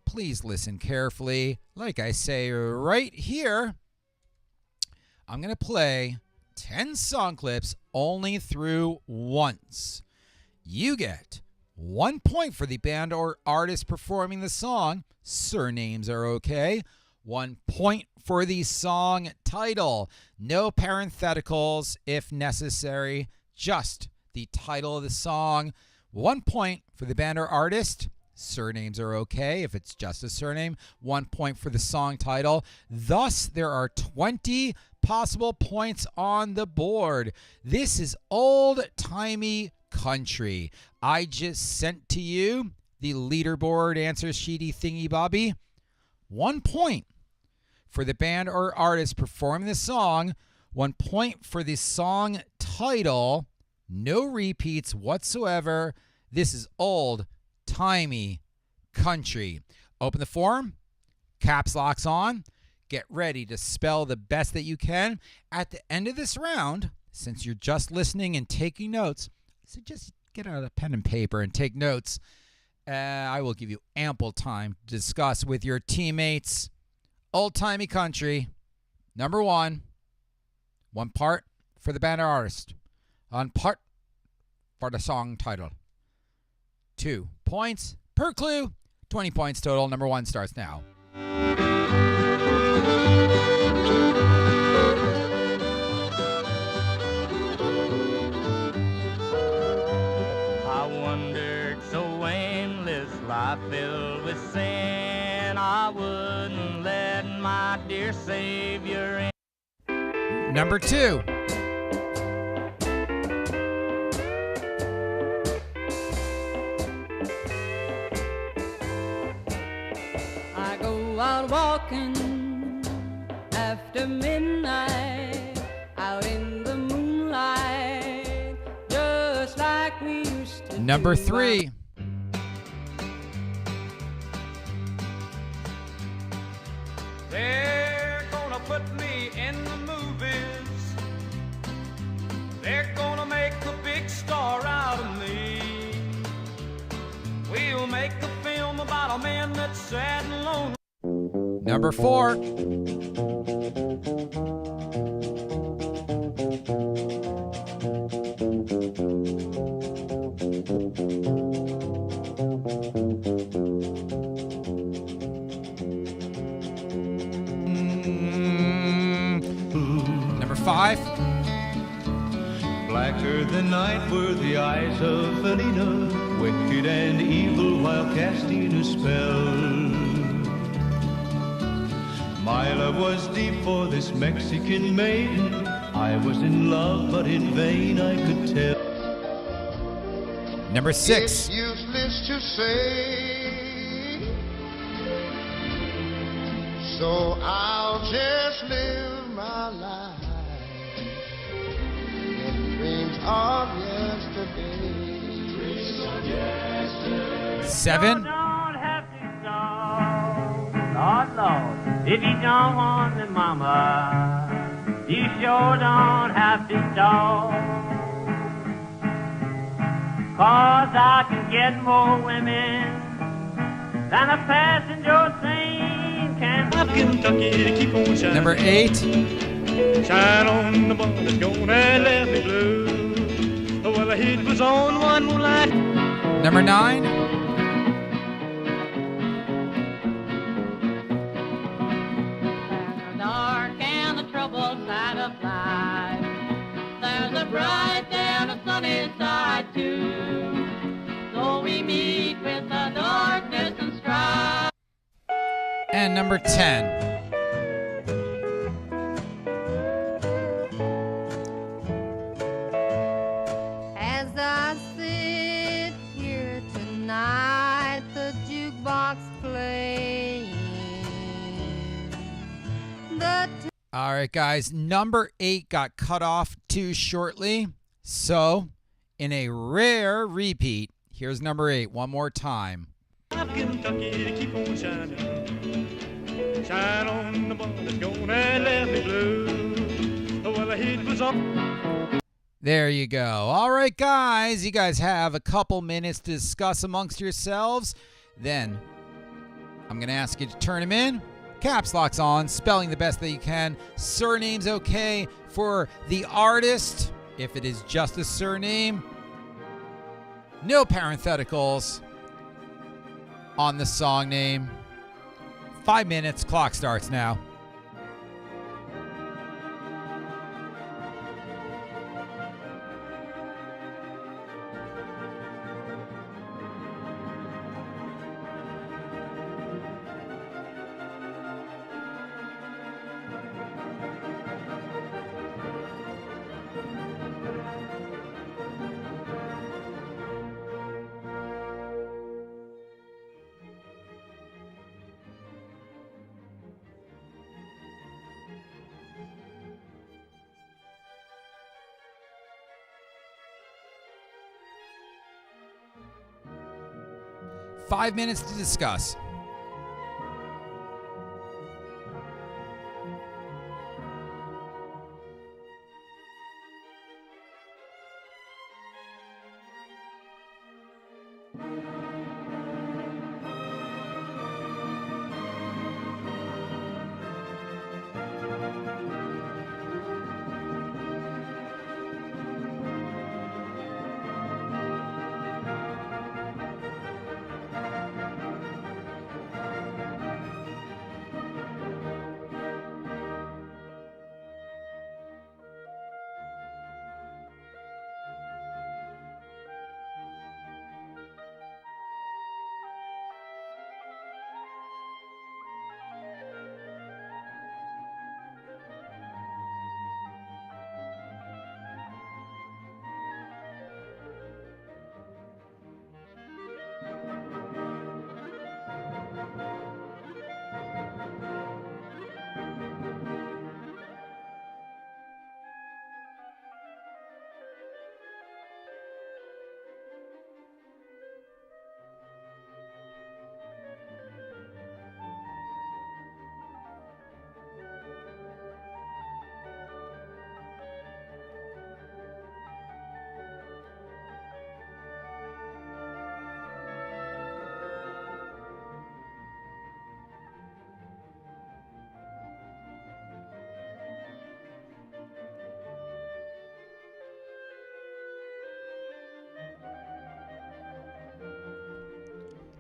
Please listen carefully. Like I say right here, I'm going to play 10 song clips only through once. You get 1 point for the band or artist performing the song. Surnames are okay. 1 point for the song title. No parentheticals if necessary. Just the title of the song. 1 point for the band or artist. Surnames are okay if it's just a surname. 1 point for the song title. Thus, there are 20 possible points on the board. This is Old Timey Country. I just sent to you the leaderboard answer sheety thingy bobby. 1 point for the band or artist performing the song. 1 point for the song title. No repeats whatsoever. This is Old Timey Country. Open the form. Caps locks on. Get ready to spell the best that you can. At the end of this round, since you're just listening and taking notes, so just get out a pen and paper and take notes. I will give you ample time to discuss with your teammates. Old Timey Country. Number 1. 1 part for the band or artist. 1 part for the song title. 2 points per clue. 20 points total. Number 1 starts now. I wandered so aimless, life filled with sin. I wouldn't let my dear Savior in. Number 2. Out walking after midnight, out in the moonlight, just like we used to. Number 3. They're gonna put me in the movies. They're gonna make a big star out of me. We'll make a film about a man that's sad and lonely. number 4. Number 5. Blacker than night were the eyes of Felina, wicked and evil while casting a spell. My love was deep for this Mexican maiden. I was in love, but in vain I could tell. Number 6. It's useless to say, so I'll just live my life in dreams of yesterday. 7. Don't have to go, Lord, Lord. If you don't want me, Mama, you sure don't have to go. 'Cause I can get more women than a passenger train can. Kentucky, keep on shining. Number 8. Shine on the one that's gonna let me blue. Well, it was on one moonlight. Number 9. There's a dark and a troubled side of life. There's a bright and a sunny side too. So we meet with the darkness and strife. And number 10. As I sit here tonight, the jukebox playing. All right, guys. Number 8 got cut off too shortly. So, in a rare repeat, here's number 8 one more time. Kentucky, keep on shining. Shine on the one that's gonna let me blue. Well, it was on. There you go. All right, guys. You guys have a couple minutes to discuss amongst yourselves. Then, I'm going to ask you to turn them in. Caps locks on, spelling the best that you can. Surname's okay for the artist, if it is just a surname. No parentheticals on the song name. 5 minutes, clock starts now. Five minutes to discuss.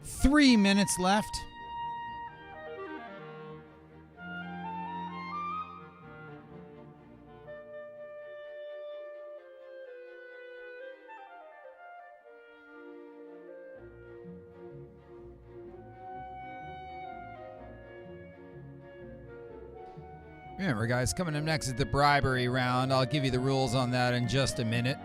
3 minutes left. Remember, guys, coming up next is the bribery round. I'll give you the rules on that in just a minute.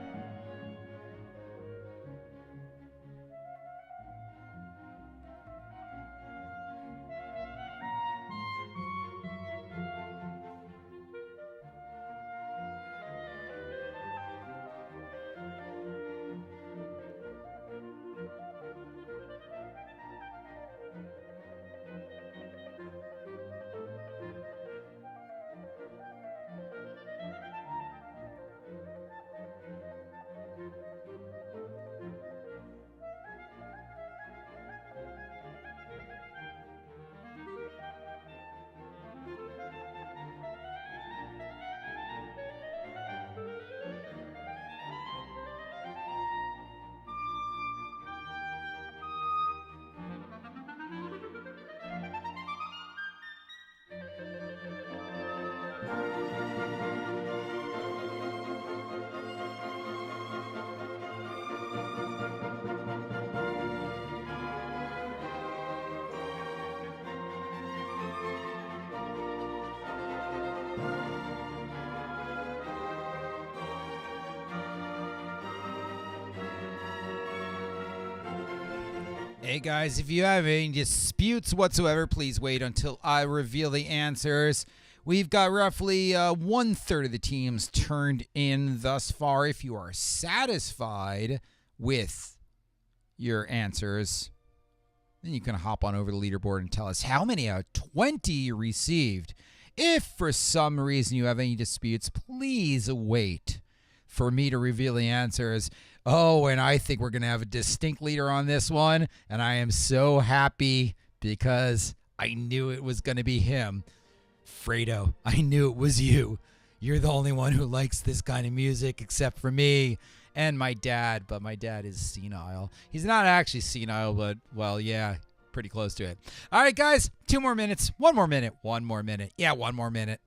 Hey guys, if you have any disputes whatsoever, please wait until I reveal the answers. We've got roughly 1/3 of the teams turned in thus far. If you are satisfied with your answers, then you can hop on over the leaderboard and tell us how many out of 20 you received. If for some reason you have any disputes, please wait for me to reveal the answers. Oh, and I think we're going to have a distinct leader on this one, and I am so happy because I knew it was going to be him. Fredo, I knew it was you. You're the only one who likes this kind of music except for me and my dad, but my dad is senile. He's not actually senile, but, well, yeah, pretty close to it. All right, guys, 2 more minutes, 1 more minute, 1 more minute. Yeah, 1 more minute.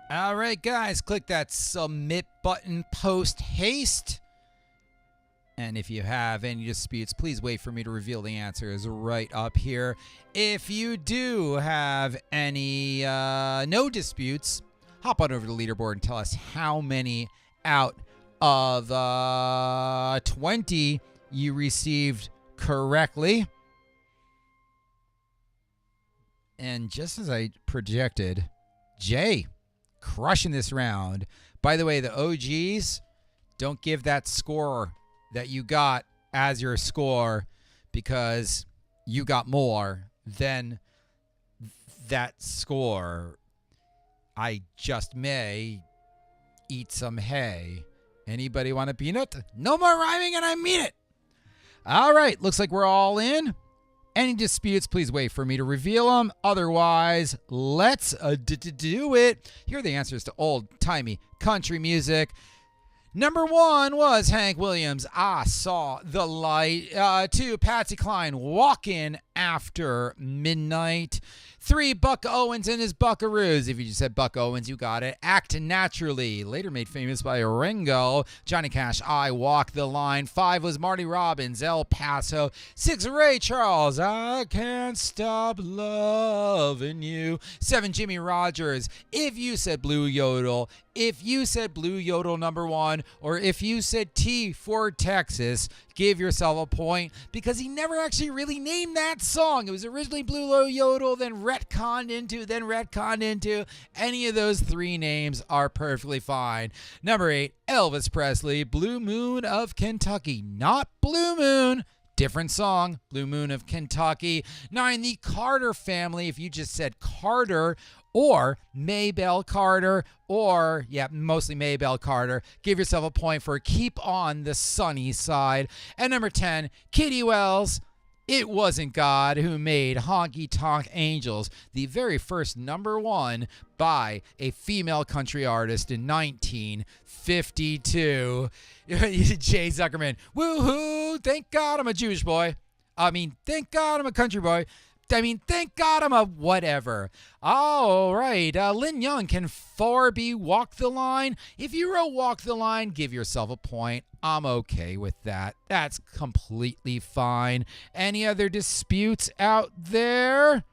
All right, guys, click that submit button post haste. And if you have any disputes, please wait for me to reveal the answers right up here. If you do have any no disputes, hop on over to the leaderboard and tell us how many out of 20 you received correctly. And just as I projected, Jay crushing this round. By the way, the OGs, don't give that score that you got as your score because you got more than that score. I just may eat some hay. Anybody want a peanut? No more rhyming, and I mean it. All right, looks like we're all in. Any disputes, please wait for me to reveal them. Otherwise, let's do it. Here are the answers to old-timey country music. Number 1 was Hank Williams, I Saw the Light. 2, Patsy Cline, Walkin' After Midnight. 3, Buck Owens and his Buckaroos. If you just said Buck Owens, you got it. Act Naturally, later made famous by Ringo. Johnny Cash, I Walk the Line. 5 was Marty Robbins, El Paso. 6, Ray Charles, I Can't Stop Loving You. 7, Jimmy Rogers, If You Said Blue Yodel. If you said Blue Yodel #1, or if you said T for Texas, give yourself a point, because he never actually really named that song. It was originally Blue Yodel, then retconned into. Any of those three names are perfectly fine. Number 8, Elvis Presley, Blue Moon of Kentucky. Not Blue Moon. Different song, Blue Moon of Kentucky. 9, the Carter Family. If you just said Carter or Maybelle Carter, or, mostly Maybelle Carter, give yourself a point for Keep on the Sunny Side. And number 10, Kitty Wells, It Wasn't God Who Made Honky Tonk Angels, the very first #1 by a female country artist in 1952. Jay Zuckerman, woohoo, thank God I'm a Jewish boy. Thank God I'm a country boy. Thank God I'm a whatever. All right, Lynn Young, can 4 be Walk the Line? If you wrote Walk the Line, give yourself a point. I'm okay with that. That's completely fine. Any other disputes out there?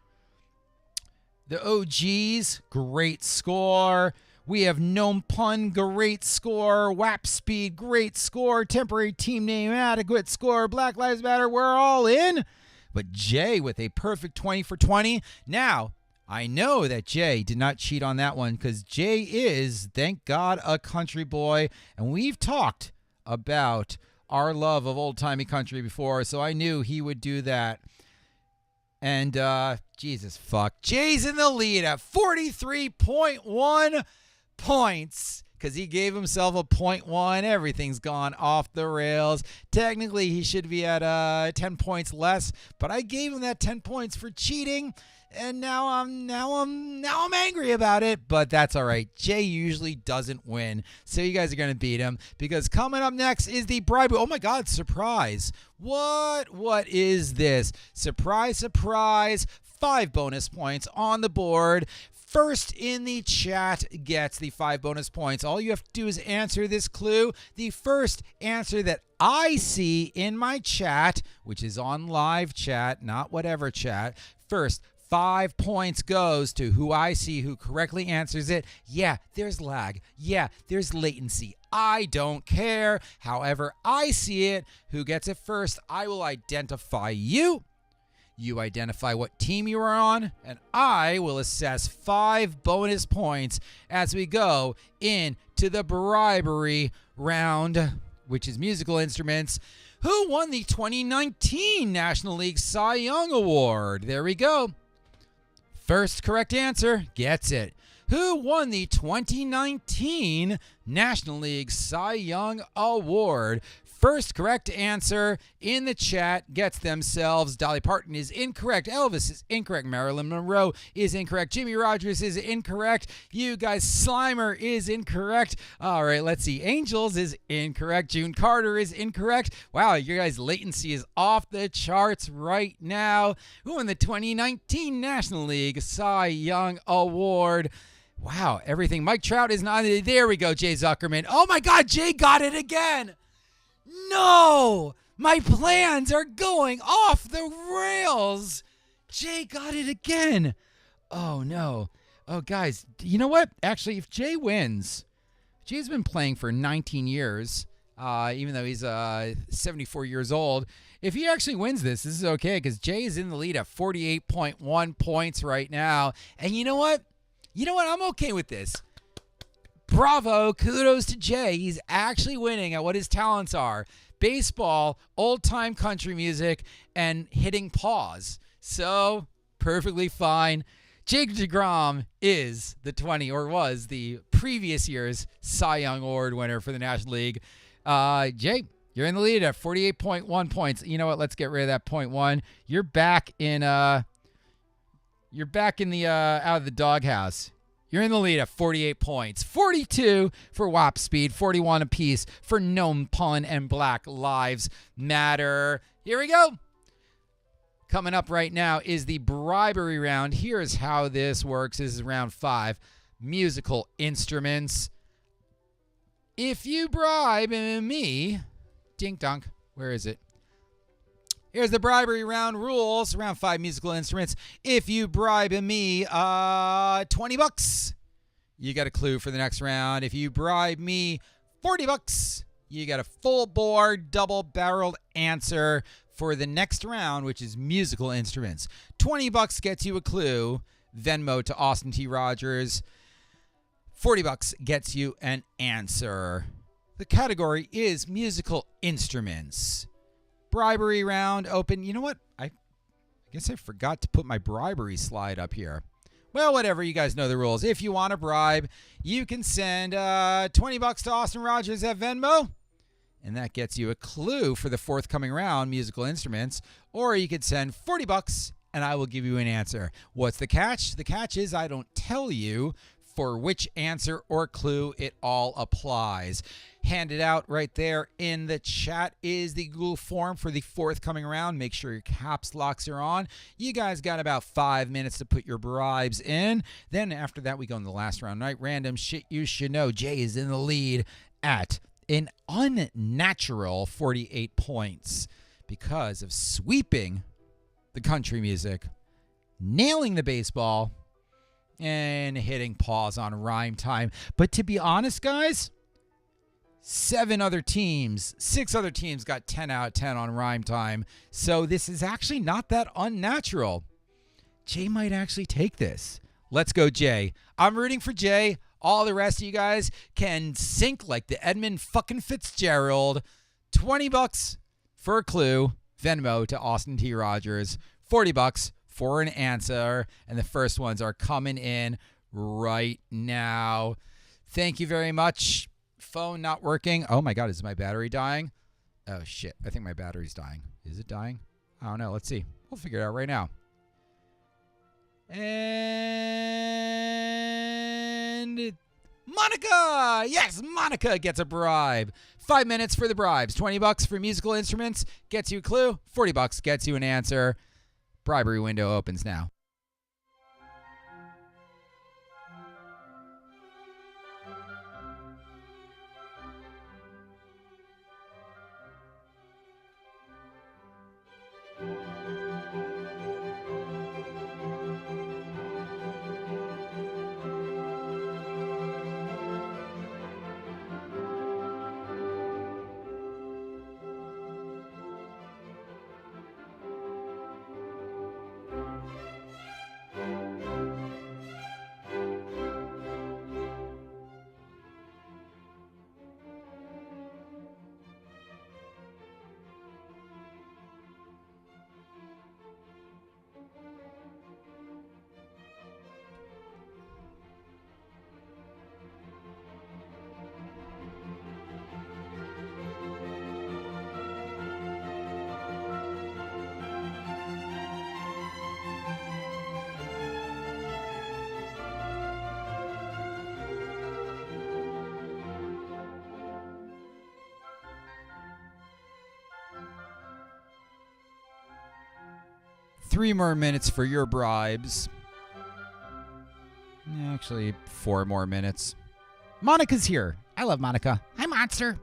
The OGs, great score. We have Gnome Pun, great score. WAP Speed, great score. Temporary team name, adequate score. Black Lives Matter, we're all in. But Jay with a perfect 20 for 20. Now, I know that Jay did not cheat on that one, because Jay is, thank God, a country boy. And we've talked about our love of old-timey country before, so I knew he would do that. And, Jesus fuck, Jay's in the lead at 43.1 points, because he gave himself a 0.1. Everything's gone off the rails. Technically, he should be at 10 points less, but I gave him that 10 points for cheating, and now I'm angry about it. But that's all right. Jay usually doesn't win, so you guys are gonna beat him, because coming up next is the bribe. Oh my God! Surprise! What is this? Surprise! 5 bonus points on the board. First in the chat gets the 5 bonus points. All you have to do is answer this clue. The first answer that I see in my chat, which is on live chat, not whatever chat, first 5 points goes to who I see who correctly answers it. Yeah, there's lag. Yeah, there's latency. I don't care. However I see it, who gets it first, I will identify you. You identify what team you are on, and I will assess 5 bonus points as we go into the bribery round, which is musical instruments. Who won the 2019 National League Cy Young Award? There we go. First correct answer gets it. Who won the 2019 National League Cy Young Award? First correct answer in the chat gets themselves. Dolly Parton is incorrect. Elvis is incorrect. Marilyn Monroe is incorrect. Jimmy Rogers is incorrect. You guys, Slimer is incorrect. All right, let's see. Angels is incorrect. June Carter is incorrect. Wow, you guys' latency is off the charts right now. Who won the 2019 National League Cy Young Award? Wow, everything. Mike Trout is not. There we go, Jay Zuckerman. Oh my God, Jay got it again. No! My plans are going off the rails! Jay got it again! Oh, no. Oh, guys, you know what? Actually, if Jay wins, Jay's been playing for 19 years, even though he's 74 years old. If he actually wins this is okay, because Jay is in the lead at 48.1 points right now. And you know what? I'm okay with this. Bravo, kudos to Jay. He's actually winning at what his talents are. Baseball, old-time country music, and hitting pause. So, perfectly fine. Jake DeGrom is was the previous year's Cy Young Award winner for the National League. Jay, you're in the lead at 48.1 points. You know what? Let's get rid of that 0.1. You're back in out of the doghouse. You're in the lead at 48 points. 42 for WAP Speed, 41 apiece for Gnome Pun and Black Lives Matter. Here we go. Coming up right now is the bribery round. Here's how this works. This is round 5. Musical instruments. If you bribe me, dink dunk, where is it? Here's the bribery round rules. Round 5 musical instruments. If you bribe me $20, you got a clue for the next round. If you bribe me $40, you got a full board, double-barreled answer for the next round, which is musical instruments. $20 gets you a clue. Venmo to Austin T. Rogers. $40 gets you an answer. The category is musical instruments. Bribery round open. You know what? I guess I forgot to put my bribery slide up here. Well, whatever. You guys know the rules. If you want to bribe, you can send $20 to Austin Rogers at Venmo, and that gets you a clue for the forthcoming round, musical instruments. Or you could send $40, and I will give you an answer. What's the catch? The catch is I don't tell you for which answer or clue it all applies. Handed out right there in the chat is the Google form for the forthcoming round. Make sure your caps locks are on. You guys got about 5 minutes to put your bribes in. Then after that, we go in the last round. Night random shit you should know. Jay is in the lead at an unnatural 48 points because of sweeping the country music, nailing the baseball, and hitting pause on rhyme time. But to be honest, guys, 6 other teams got 10 out of 10 on rhyme time. So this is actually not that unnatural. Jay might actually take this. Let's go, Jay. I'm rooting for Jay. All the rest of you guys can sink like the Edmund fucking Fitzgerald. $20 for a clue. Venmo to Austin T. Rogers. $40 for an answer. And the first ones are coming in right now. Thank you very much. Phone not working. Oh my God, is my battery dying? Oh shit, I think my battery's dying. Is it dying? I don't know. Let's see. We'll figure it out right now. And Monica! Yes, Monica gets a bribe. 5 minutes for the bribes. $20 for musical instruments gets you a clue. $40 gets you an answer. Bribery window opens now. Three more minutes for your bribes. Actually, 4 more minutes. Monica's here. I love Monica. Hi, Monster.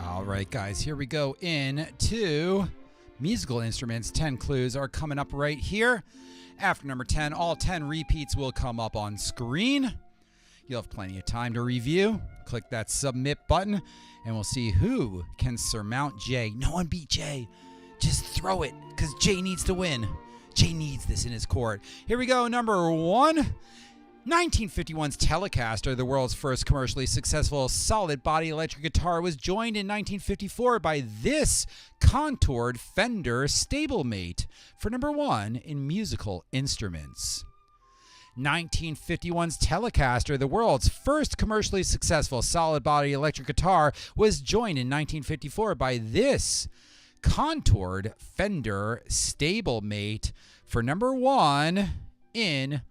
All right, guys, here we go into musical instruments. 10 clues are coming up right here. After number 10, all 10 repeats will come up on screen. You'll have plenty of time to review. Click that submit button, and we'll see who can surmount Jay. No one beat Jay. Just throw it, because Jay needs to win. Jay needs this in his court. Here we go, number 1. 1951's Telecaster, the world's first commercially successful solid-body electric guitar, was joined in 1954 by this contoured Fender stablemate for number 1 in musical instruments. 1951's Telecaster, the world's first commercially successful solid-body electric guitar, was joined in 1954 by this contoured Fender stablemate for number 1 in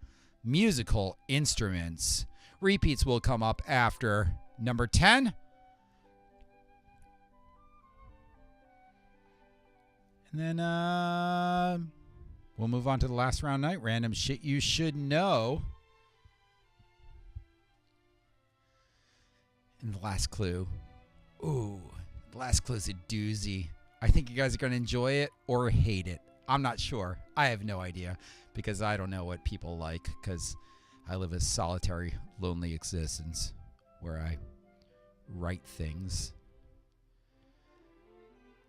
musical instruments. Repeats will come up after number 10. And then we'll move on to the last round night. Random shit you should know. And the last clue. Ooh, the last clue is a doozy. I think you guys are going to enjoy it or hate it. I'm not sure. I have no idea because I don't know what people like because I live a solitary, lonely existence where I write things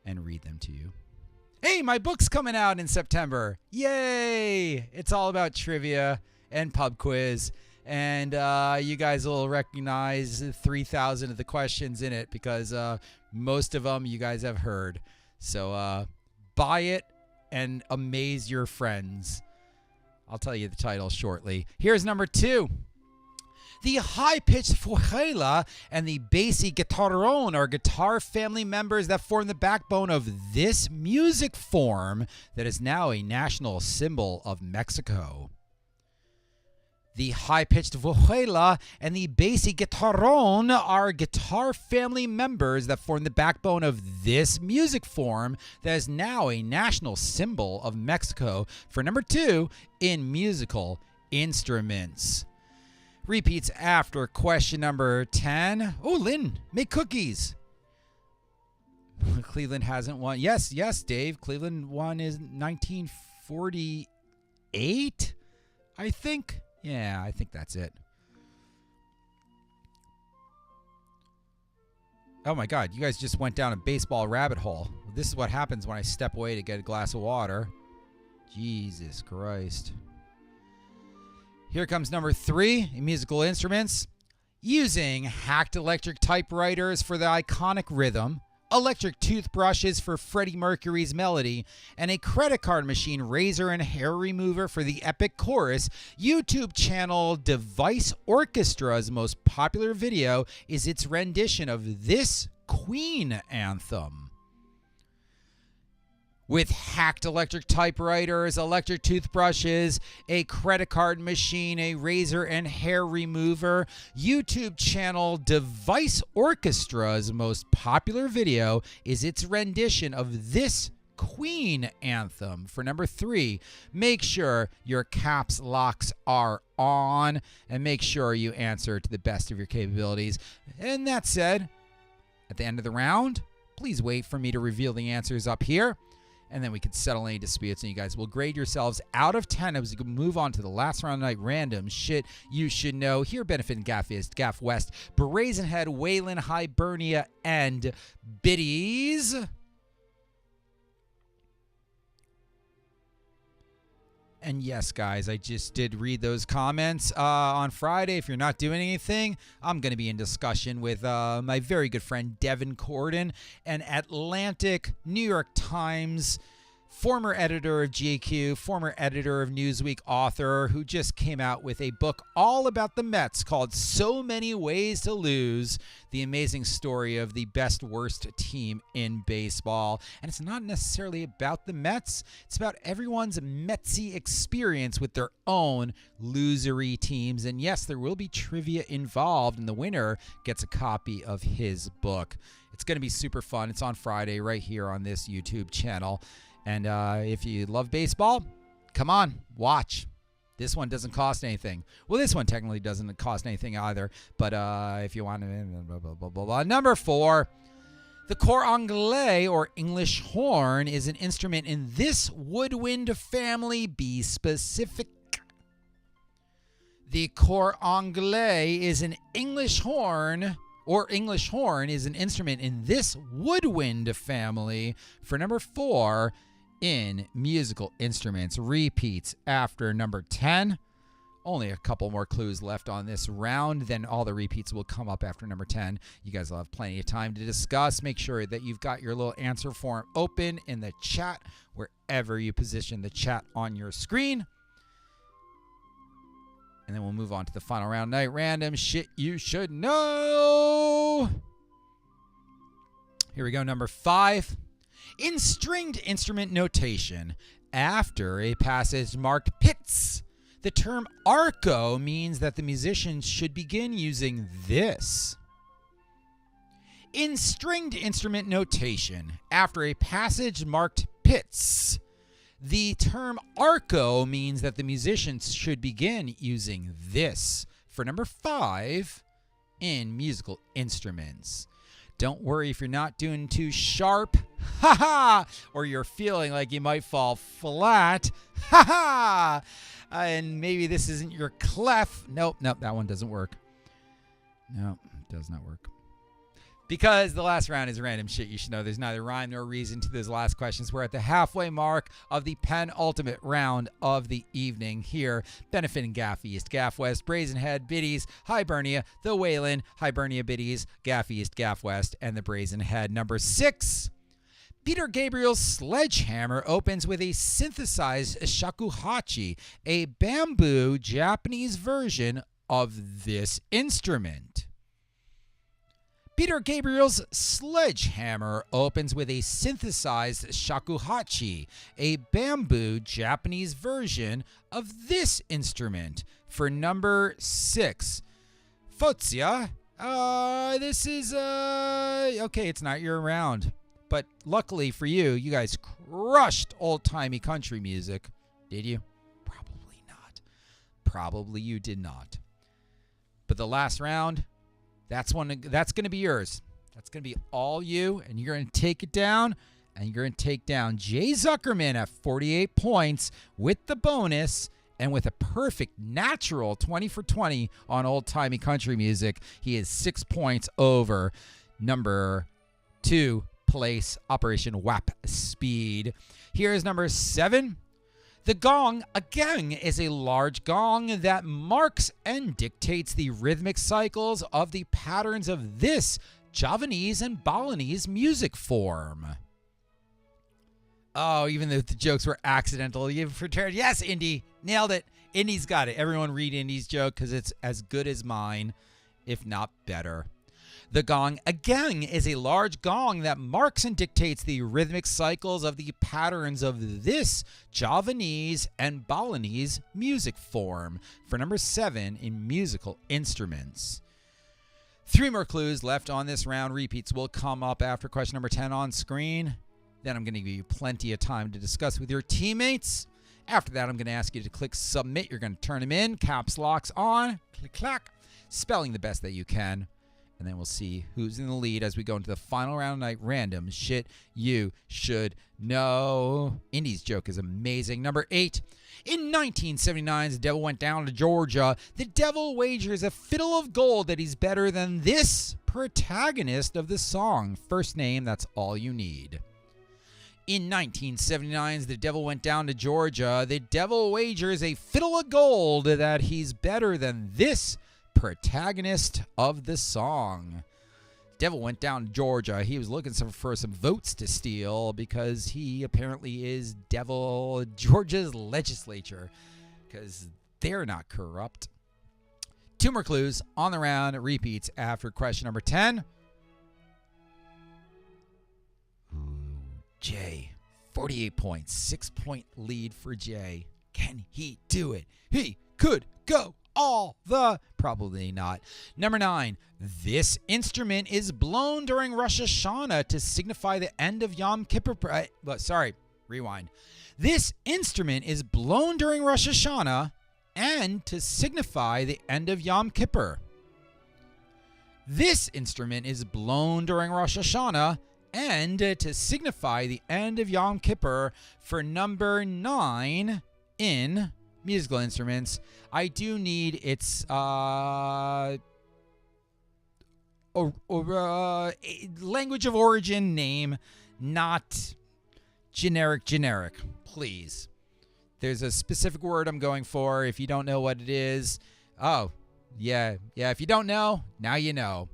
and read them to you. Hey, my book's coming out in September. Yay! It's all about trivia and pub quiz. And you guys will recognize 3,000 of the questions in it because most of them you guys have heard. So buy it and amaze your friends. I'll tell you the title shortly. Here's number 2. The high-pitched fuela and the bassy guitarrón are guitar family members that form the backbone of this music form that is now a national symbol of Mexico. The high-pitched fuela and the bassy guitarrón are guitar family members that form the backbone of this music form that is now a national symbol of Mexico for number 2 in musical instruments. Repeats after question number 10. Oh, Lynn, make cookies. Cleveland hasn't won. Yes, Dave. Cleveland won in 1948, I think. Yeah, I think that's it. Oh my God, you guys just went down a baseball rabbit hole. This is what happens when I step away to get a glass of water. Jesus Christ. Here comes number 3 in musical instruments. Using hacked electric typewriters for the iconic rhythm, electric toothbrushes for Freddie Mercury's melody, and a credit card machine razor and hair remover for the epic chorus, YouTube channel Device Orchestra's most popular video is its rendition of this Queen anthem. With hacked electric typewriters, electric toothbrushes, a credit card machine, a razor and hair remover, YouTube channel Device Orchestra's most popular video is its rendition of this Queen anthem for number 3. Make sure your caps locks are on and make sure you answer to the best of your capabilities. And that said, at the end of the round, please wait for me to reveal the answers up here. And then we can settle any disputes, and you guys will grade yourselves out of 10 as we move on to the last round of the night. Random shit you should know. Here benefiting Gaf East, Gaf West, Brazen Head, Waylon, Hibernia, and Biddy's. And yes, guys, I just did read those comments on Friday. If you're not doing anything, I'm going to be in discussion with my very good friend Devin Corden, an Atlantic, New York Times, former editor of GQ, former editor of Newsweek, author who just came out with a book all about the Mets called So Many Ways to Lose, the amazing story of the best worst team in baseball. And it's not necessarily about the Mets. It's about everyone's Metsy experience with their own losery teams. And yes, there will be trivia involved, and the winner gets a copy of his book. It's going to be super fun. It's on Friday right here on this YouTube channel. And if you love baseball, come on, watch. This one doesn't cost anything. Well, this one technically doesn't cost anything either. But if you want to... Blah, blah, blah, blah, blah. Number 4. The cor anglais, or English horn, is an instrument in this woodwind family. Be specific. The cor anglais is an English horn, or English horn is an instrument in this woodwind family. For number 4 in musical instruments. Repeats after number 10. Only a couple more clues left on this round. Then all the repeats will come up after number 10. You guys will have plenty of time to discuss. Make sure that you've got your little answer form open in the chat, wherever you position the chat on your screen. And then we'll move on to the final round night random shit you should know. Here we go, number 5. In stringed instrument notation, after a passage marked pittance, the term arco means that the musicians should begin using this. In stringed instrument notation, after a passage marked pittance, the term arco means that the musicians should begin using this. For number 5 in musical instruments. Don't worry if you're not doing too sharp, or you're feeling like you might fall flat, and maybe this isn't your clef. Nope, that one doesn't work. No, it does not work. Because the last round is random shit you should know. There's neither rhyme nor reason to those last questions. We're at the halfway mark of the penultimate round of the evening here, benefiting Gaf East, Gaf West, Brazen Head, Biddy's, Hibernia, the Waylon, Hibernia Biddy's, Gaf East, Gaf West, and the Brazen Head. Number 6. Peter Gabriel's Sledgehammer opens with a synthesized shakuhachi, a bamboo Japanese version of this instrument. Peter Gabriel's Sledgehammer opens with a synthesized shakuhachi, a bamboo Japanese version of this instrument. For number 6, Fozia. This is, okay, it's not your round. But luckily for you, you guys crushed old-timey country music. Did you? Probably not. Probably you did not. But the last round, that's going to be yours. That's going to be all you, and you're going to take it down, and you're going to take down Jay Zuckerman at 48 points with the bonus, and with a perfect natural 20 for 20 on old-timey country music. He is 6 points over number 2 place, Operation WAP Speed. Here is number 7. The gong, again, is a large gong that marks and dictates the rhythmic cycles of the patterns of this Javanese and Balinese music form. Oh, even though the jokes were accidental, you've returned. Yes, Indy, nailed it. Indy's got it. Everyone read Indy's joke because it's as good as mine, if not better. The gong, again, is a large gong that marks and dictates the rhythmic cycles of the patterns of this Javanese and Balinese music form. For number 7 in musical instruments. 3 more clues left on this round. Repeats will come up after question number 10 on screen. Then I'm going to give you plenty of time to discuss with your teammates. After that, I'm going to ask you to click submit. You're going to turn them in. Caps locks on. Click, clack. Spelling the best that you can. And then we'll see who's in the lead as we go into the final round of night random shit you should know. Indy's joke is amazing. Number 8. In 1979, the devil went down to Georgia. The devil wagers a fiddle of gold that he's better than this protagonist of the song. First name, that's all you need. In 1979, the devil went down to Georgia. The devil wagers a fiddle of gold that he's better than this protagonist of the song. Devil went down to Georgia. He was looking for some votes to steal because he apparently is devil Georgia's legislature because they're not corrupt. 2 more clues on the round. Repeats after question number 10. Ooh, Jay, 48 points, 6-point lead for Jay. Can he do it? He could go all the... Probably not. Number 9. This instrument is blown during Rosh Hashanah to signify the end of Yom Kippur. Rewind. This instrument is blown during Rosh Hashanah and to signify the end of Yom Kippur. This instrument is blown during Rosh Hashanah And to signify the end of Yom Kippur for number 9 in musical instruments, I do need its language of origin name, not generic, please. There's a specific word I'm going for. If you don't know what it is, oh, yeah, if you don't know, now you know.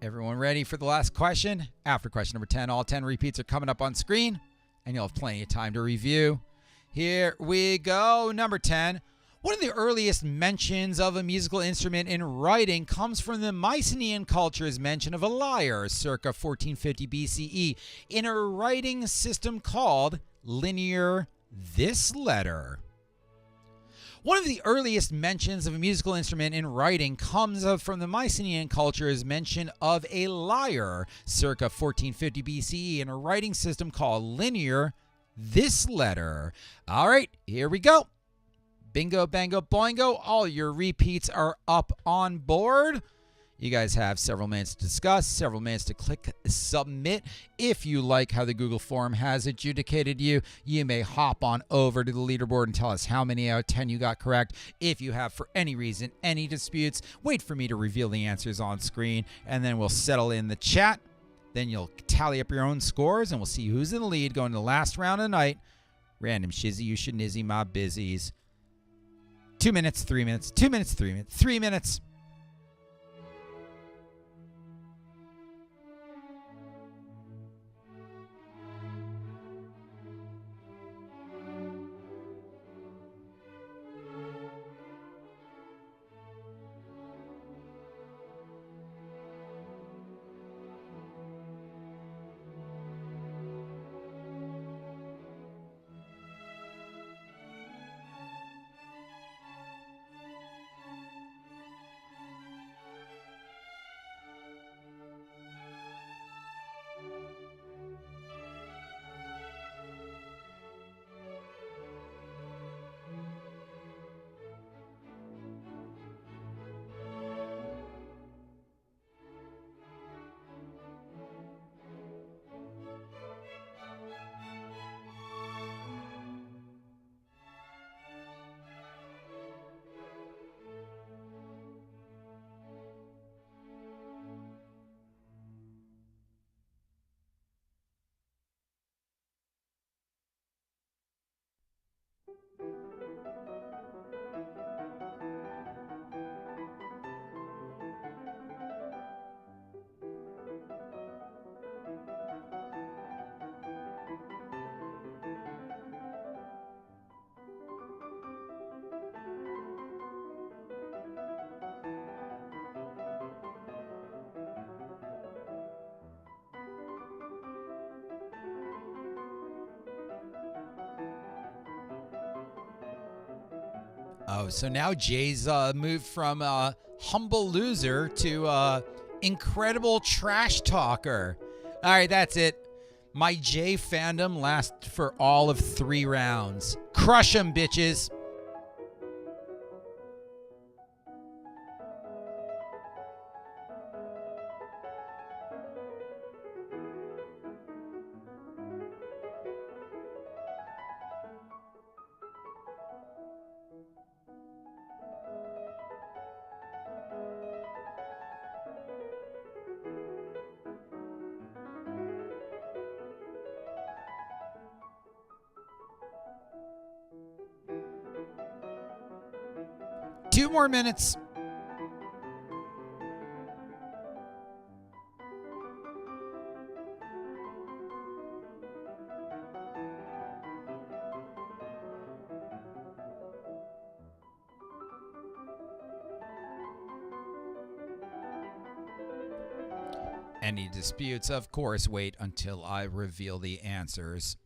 Everyone ready for the last question? After question number 10, all 10 repeats are coming up on screen, and you'll have plenty of time to review. Here we go. Number 10. One of the earliest mentions of a musical instrument in writing comes from the Mycenaean culture's mention of a lyre, circa 1450 BCE, in a writing system called linear this letter. One of the earliest mentions of a musical instrument in writing comes from the Mycenaean culture's mention of a lyre, circa 1450 BCE, in a writing system called linear this letter. All right, here we go. Bingo, bango, boingo. All your repeats are up on board. You guys have several minutes to discuss, several minutes to click submit. If you like how the Google form has adjudicated you, you may hop on over to the leaderboard and tell us how many out of 10 you got correct. If you have, for any reason, any disputes, wait for me to reveal the answers on screen, and then we'll settle in the chat. Then you'll tally up your own scores, and we'll see who's in the lead going to the last round of the night. Random shizzy, you should nizzy my busies. 2 minutes, 3 minutes, 2 minutes, 3 minutes, 3 minutes. Oh, so now Jay's moved from humble loser to incredible trash talker. All right, that's it. My Jay fandom lasts for all of 3 rounds. Crush 'em, bitches. Two more minutes. Any disputes, of course, wait until I reveal the answers.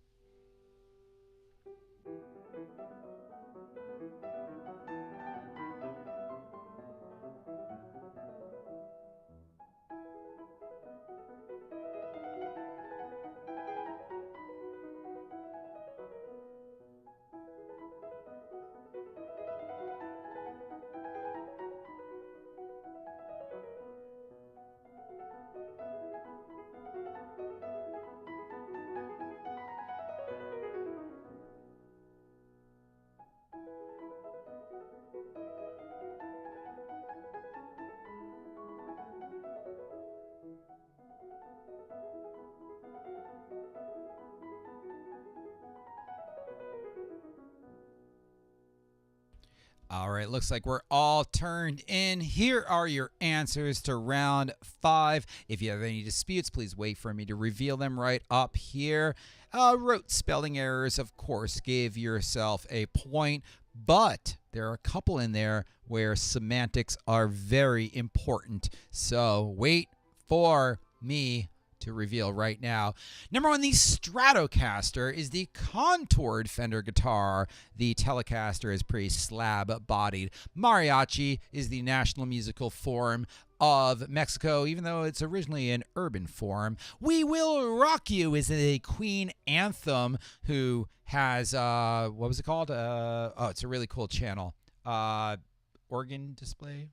All right, looks like we're all turned in. Here are your answers to round 5. If you have any disputes, please wait for me to reveal them right up here. Wrote spelling errors, of course, give yourself a point, but there are a couple in there where semantics are very important. So wait for me to reveal right now. Number 1, the Stratocaster is the contoured Fender guitar. The Telecaster is pretty slab-bodied. Mariachi is the national musical form of Mexico, even though it's originally an urban form. We Will Rock You is a Queen anthem who has, what was it called? It's a really cool channel. Organ display?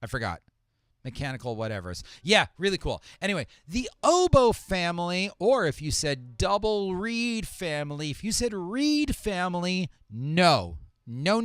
I forgot. Mechanical whatevers. Yeah, really cool. Anyway, the oboe family, or if you said double reed family, if you said reed family, no. No,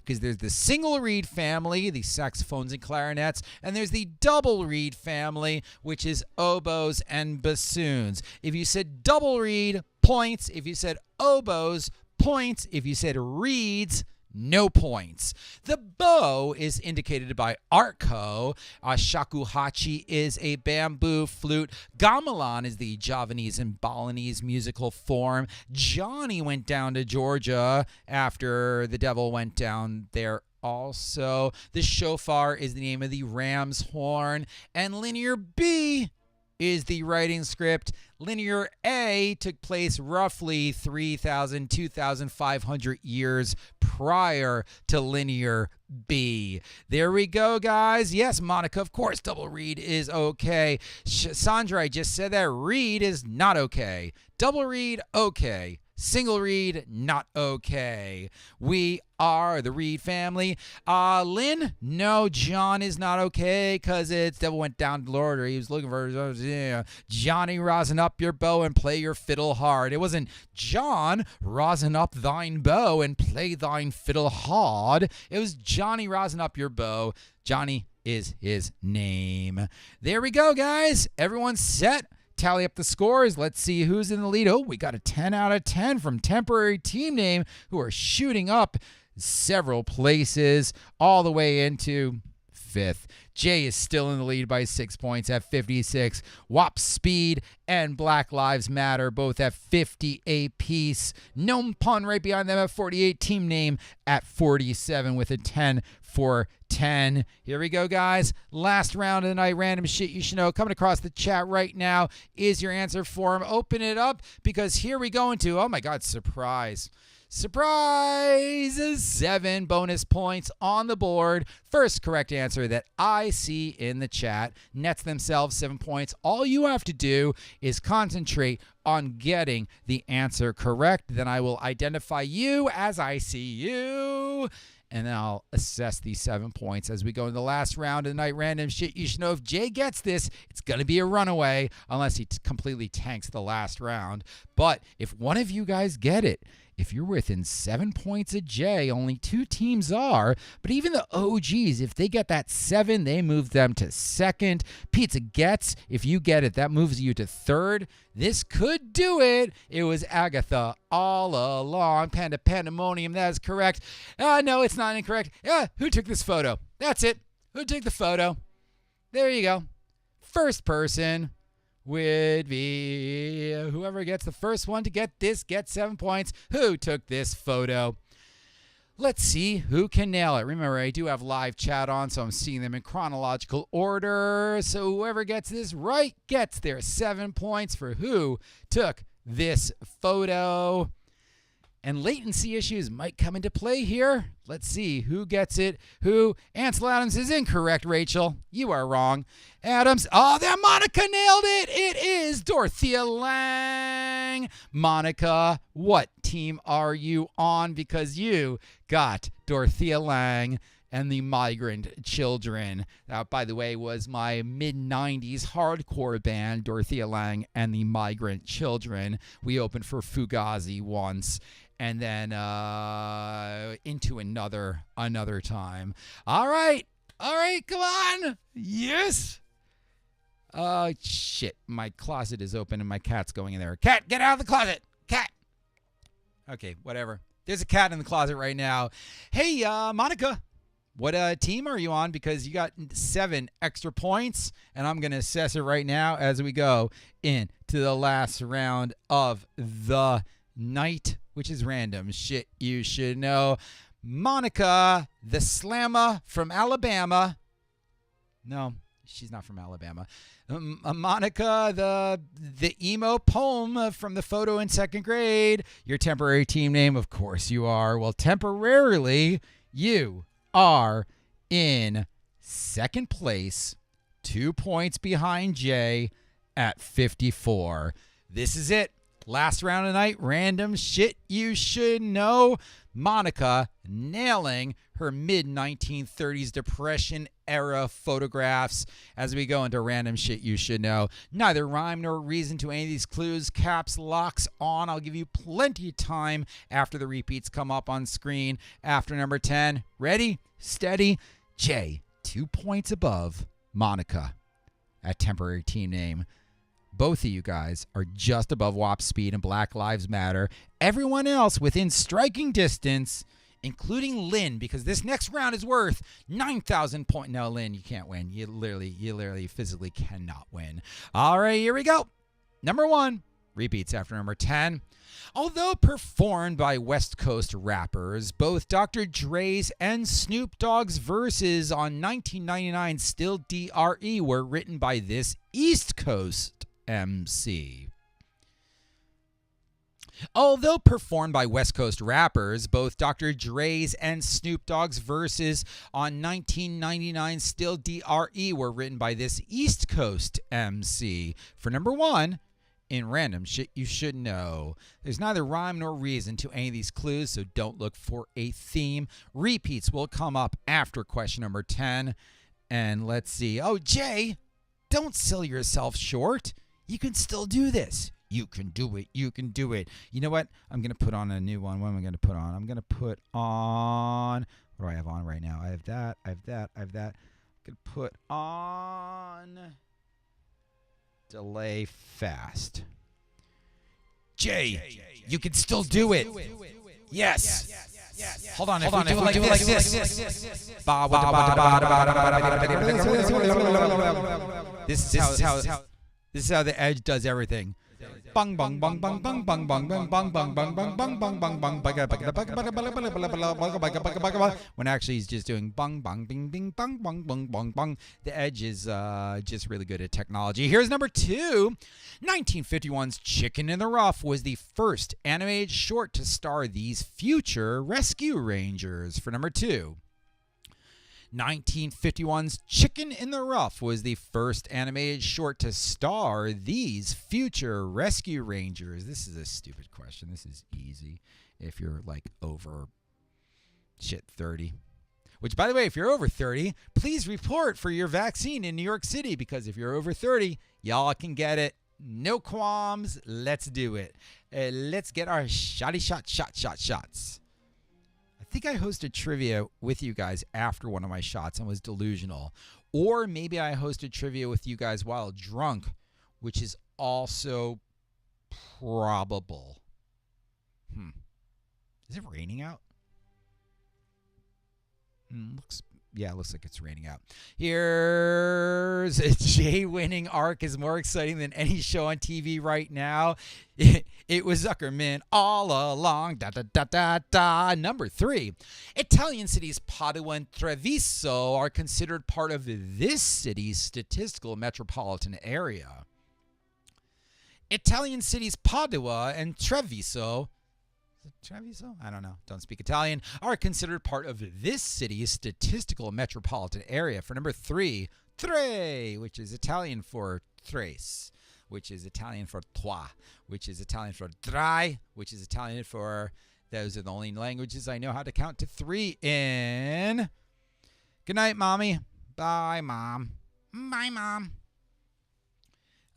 because there's the single reed family, the saxophones and clarinets, and there's the double reed family, which is oboes and bassoons. If you said double reed, points. If you said oboes, points. If you said reeds, no points. The bow is indicated by arco. Shakuhachi is a bamboo flute. Gamelan is the Javanese and Balinese musical form. Johnny went down to Georgia after the devil went down there also. The shofar is the name of the ram's horn. And linear B is the writing script. Linear A took place roughly 2,500 years prior to Linear B. There we go, guys. Yes, Monica, of course, double reed is okay. Sandra, I just said that reed is not okay. Double reed, okay. Single reed, not okay. We are the Reed family. Lynn, no, John is not okay because it's devil went down to Lord, or he was looking for Johnny, rosin up your bow and play your fiddle hard. It wasn't John, rosin up thine bow and play thine fiddle hard. It was Johnny, rosin up your bow. Johnny is his name. There we go, guys. Everyone's set. Tally up the scores. Let's see who's in the lead. Oh, we got a 10 out of 10 from Temporary Team Name, who are shooting up several places all the way into 5th. Jay is still in the lead by 6 points at 56. WAP Speed and Black Lives Matter both at 50 apiece. Gnome Pun right behind them at 48. Team Name at 47 with a 10 for 10. Here we go, guys. Last round of the night. Random shit you should know. Coming across the chat right now is your answer form. Open it up because here we go into, oh my God, surprise. Surprise! 7 bonus points on the board. First correct answer that I see in the chat nets themselves 7 points. All you have to do is concentrate on getting the answer correct. Then I will identify you as I see you. And then I'll assess these 7 points as we go in the last round of the night. Random shit you should know. If Jay gets this, it's going to be a runaway unless he completely tanks the last round. But if one of you guys get it, if you're within 7 points of Jay, only 2 teams are. But even the OGs, if they get that 7, they move them to 2nd. Pizza gets, if you get it, that moves you to 3rd. This could do it. It was Agatha all along. Panda Pandemonium, that is correct. No, it's not incorrect. Who took this photo? That's it. Who took the photo? There you go. First person would be whoever gets the first one to get this gets 7 points. Who took this photo? Let's see who can nail it. Remember, I do have live chat on, so I'm seeing them in chronological order. So whoever gets this right gets their 7 points for who took this photo. And latency issues might come into play here. Let's see who gets it. Who? Ansel Adams is incorrect, Rachel. You are wrong. Adams. Oh, that Monica nailed it. It is Dorothea Lang. Monica, what team are you on? Because you got Dorothea Lang and the Migrant Children. That, by the way, was my mid-90s hardcore band, Dorothea Lang and the Migrant Children. We opened for Fugazi once. And then into another time. All right, come on. Yes. Shit, my closet is open and my cat's going in there. Cat, get out of the closet. Cat. Okay, whatever. There's a cat in the closet right now. Hey, Monica, what team are you on? Because you got 7 extra points, and I'm going to assess it right now as we go into the last round of the night, which is random shit you should know. Monica, the slammer from Alabama. No, she's not from Alabama. Monica, the emo poem from the photo in 2nd grade. Your temporary team name, of course you are. Well, temporarily, you are in 2nd place, 2 points behind Jay at 54. This is it. Last round of the night, random shit you should know. Monica nailing her mid-1930s Depression era photographs as we go into random shit you should know. Neither rhyme nor reason to any of these clues. Caps locks on. I'll give you plenty of time after the repeats come up on screen after number 10. Ready? Steady. Jay, 2 points above Monica at temporary team name. Both of you guys are just above WAP speed and Black Lives Matter. Everyone else within striking distance, including Lynn, because this next round is worth 9,000 points. No, Lynn, you can't win. You literally physically cannot win. All right, here we go. Number 1, repeats after number 10. Although performed by West Coast rappers, both Dr. Dre's and Snoop Dogg's verses on 1999's Still DRE were written by this East Coast MC. Although performed by West Coast rappers, both Dr. Dre's and Snoop Dogg's verses on 1999's Still DRE were written by this East Coast MC. For number 1, in random shit you should know. There's neither rhyme nor reason to any of these clues, so don't look for a theme. Repeats will come up after question number 10. And let's see. Oh, Jay, don't sell yourself short. You can still do this. You can do it. You can do it. You know what? I'm going to put on a new one. What am I going to put on? I'm going to put on... What do I have on right now? I have that. I have that. I have that. I'm going to put on... Delay fast. Jay, you can still do it. Yes. Hold on. If we do it like this. This is how the Edge does everything. Bang bang bang bang bang bang bang bang bang bang bang bang bang bang bang bang. When actually he's just doing bang bang bing bing bang bang bang bang bang. The Edge is just really good at technology. Here's number 2. 1951's Chicken in the Rough was the first animated short to star these future rescue rangers. For number 2. 1951's Chicken in the Rough was the first animated short to star these future rescue rangers. This is a stupid question. This is easy if you're like over 30. Which, by the way, if you're over 30, please report for your vaccine in New York City, because if you're over 30, y'all can get it. No qualms. Let's do it. Let's get our shots. I think I hosted trivia with you guys after one of my shots and was delusional. Or maybe I hosted trivia with you guys while drunk, which is also probable. Is it raining out? Looks like it's raining out. Here's a Jay winning arc is more exciting than any show on TV right now. It was Zuckerman all along. Number 3. Italian cities Padua and Treviso are considered part of this city's statistical metropolitan area. Italian cities Padua and Treviso... Treviso? I don't know. Don't speak Italian. Are considered part of this city's statistical metropolitan area. For number 3, tre, which is Italian for tres, which is Italian for trois, which is Italian for dry, which is Italian for... Those are the only languages I know how to count to 3 in. Good night, Mommy. Bye, Mom. Bye, Mom.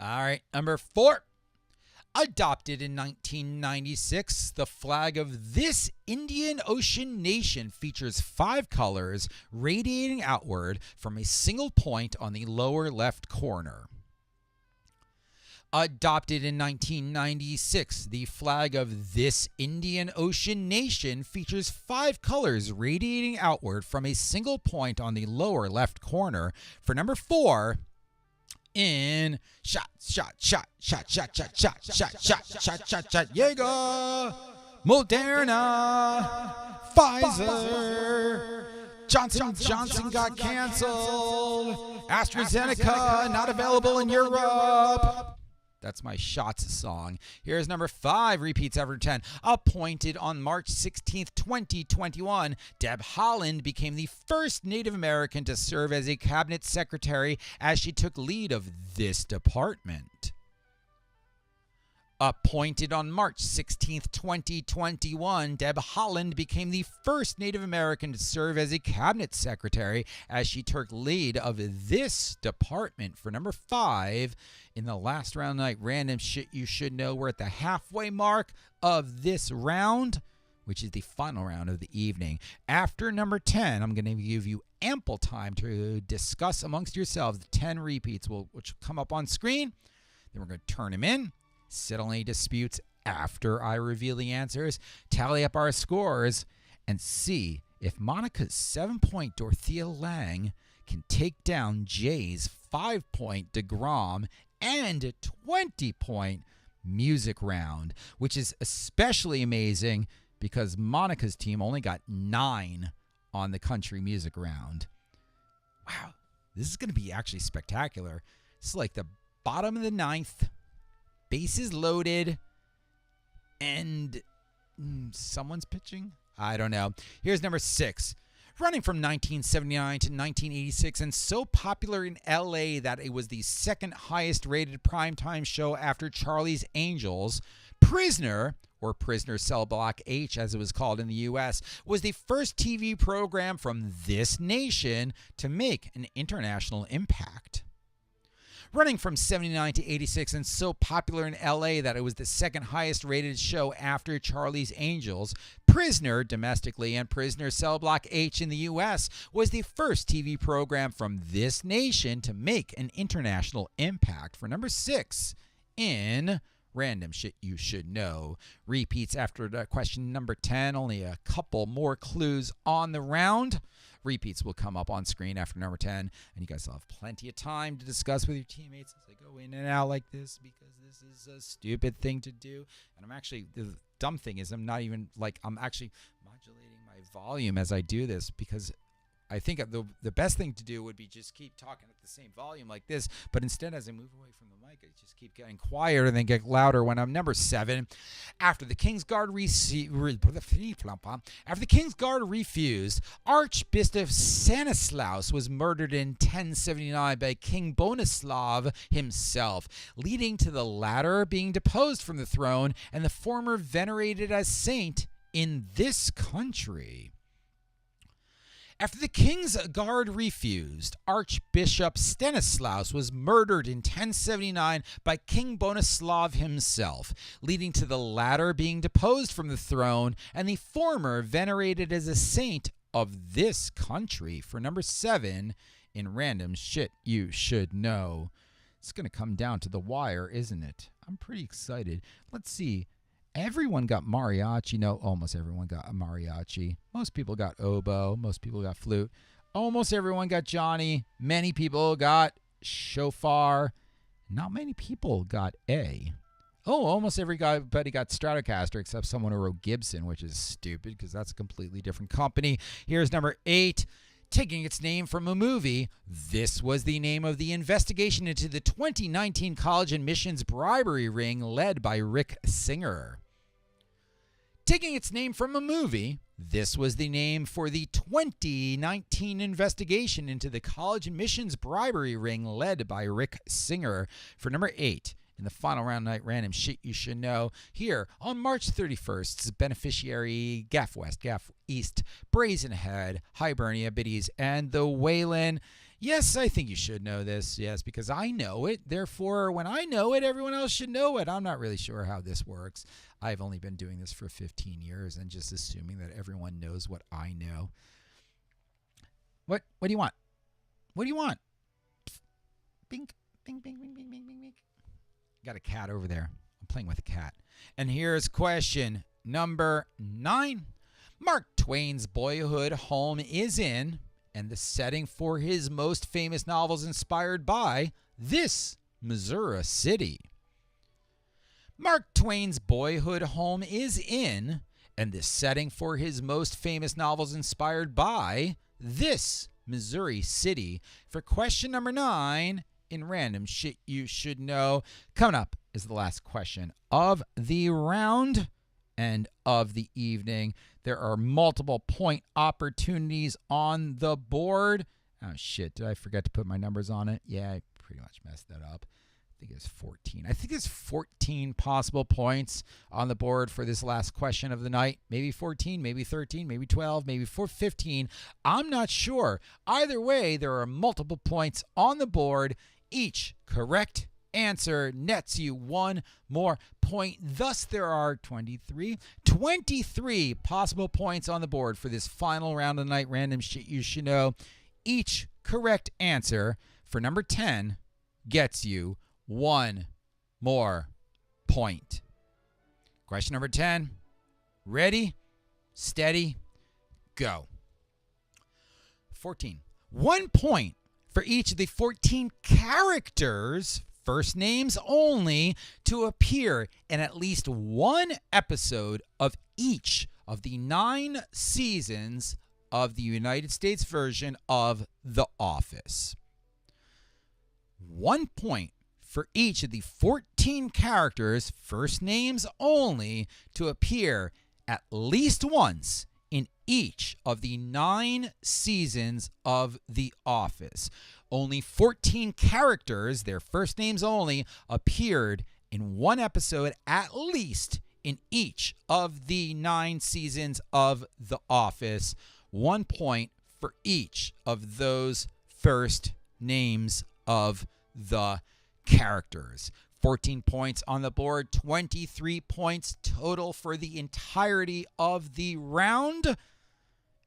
All right, number 4. Adopted in 1996, the flag of this Indian Ocean nation features 5 colors radiating outward from a single point on the lower left corner. Adopted in 1996, the flag of this Indian Ocean nation features 5 colors radiating outward from a single point on the lower left corner. For number 4, in shot, Jaeger, Moderna, Pfizer, Johnson got canceled, AstraZeneca not available in Europe. That's my shots song. Here's number 5, repeats after 10. Appointed on March 16th, 2021, Deb Haaland became the first Native American to serve as a cabinet secretary as she took lead of this department. Appointed on March 16th, 2021, Deb Haaland became the first Native American to serve as a cabinet secretary as she took lead of this department. For number 5, in the last round night, random shit you should know. We're at the halfway mark of this round, which is the final round of the evening. After number 10, I'm going to give you ample time to discuss amongst yourselves the 10 repeats which will come up on screen. Then we're going to turn them in. Settle any disputes after I reveal the answers, tally up our scores, and see if Monica's 7-point Dorothea Lange can take down Jay's 5-point DeGrom and 20-point music round, which is especially amazing because Monica's team only got 9 on the country music round. Wow, this is going to be actually spectacular. It's like the bottom of the 9th. Bases loaded, and someone's pitching? I don't know. Here's number 6. Running from 1979 to 1986 and so popular in LA that it was the second highest rated primetime show after Charlie's Angels, Prisoner, or Prisoner Cell Block H as it was called in the U.S., was the first TV program from this nation to make an international impact. Running from 79 to 86 and so popular in LA that it was the second highest rated show after Charlie's Angels, Prisoner domestically and Prisoner Cell Block H in the U.S. was the first TV program from this nation to make an international impact. For number 6 in random shit you should know. Repeats after question number 10. Only a couple more clues on the round. Repeats will come up on screen after number 10, and you guys will have plenty of time to discuss with your teammates as they go in and out like this, because this is a stupid thing to do. And I'm actually, the dumb thing is I'm actually modulating my volume as I do this, because I think the best thing to do would be just keep talking at the same volume like this, but instead as I move away from the mic, I just keep getting quieter and then get louder when I'm number 7. After the King's Guard refused, Archbishop Stanislaus was murdered in 1079 by King Boleslav himself, leading to the latter being deposed from the throne and the former venerated as saint in this country. After the King's Guard refused, Archbishop Stanislaus was murdered in 1079 by King Boleslav himself, leading to the latter being deposed from the throne and the former venerated as a saint of this country. For number 7 in random shit you should know. It's going to come down to the wire, isn't it? I'm pretty excited. Let's see. Everyone got mariachi. No, almost everyone got a mariachi. Most people got oboe. Most people got flute. Almost everyone got Johnny. Many people got shofar. Not many people got A. Oh, almost everybody got Stratocaster except someone who wrote Gibson, which is stupid because that's a completely different company. Here's number 8. Taking its name from a movie, this was the name of the investigation into the 2019 college admissions bribery ring led by Rick Singer. Taking its name from a movie, this was the name for the 2019 investigation into the college admissions bribery ring led by Rick Singer. For number 8, in the final round night random shit you should know, here on March 31st, beneficiary Gaf West, Gaf East, Brazen Head, Hibernia, Biddy's, and the Waylon. Yes, I think you should know this, yes, because I know it. Therefore, when I know it, everyone else should know it. I'm not really sure how this works. I've only been doing this for 15 years and just assuming that everyone knows what I know. What do you want? What do you want? Bing, bing, bing, bing, bing, bing, bing, bing. Got a cat over there. I'm playing with a cat. And here's question number 9. Mark Twain's boyhood home is in, and the setting for his most famous novels inspired by, this Missouri city. Mark Twain's boyhood home is in, and the setting for his most famous novels inspired by, this Missouri city. For question number 9 in random shit you should know. Coming up is the last question of the round and of the evening. There are multiple point opportunities on the board. Oh, shit. Did I forget to put my numbers on it? Yeah, I pretty much messed that up. I think it's 14. I think there's 14 possible points on the board for this last question of the night. Maybe 14, maybe 13, maybe 12, maybe 15. I'm not sure. Either way, there are multiple points on the board. Each correct answer nets you 1 more point. Thus, there are 23 possible points on the board for this final round of the night. Random shit you should know. Each correct answer for number 10 gets you 1 more point. Question number 10. Ready, steady, go. 14. 1 point for each of the 14 characters, first names only, to appear in at least one episode of each of the 9 seasons of the United States version of The Office. 1 point for each of the 14 characters, first names only, to appear at least once in each of the 9 seasons of The Office. Only 14 characters, their first names only, appeared in one episode at least in each of the 9 seasons of The Office. 1 point for each of those first names of the characters. 14 points on the board, 23 points total for the entirety of the round.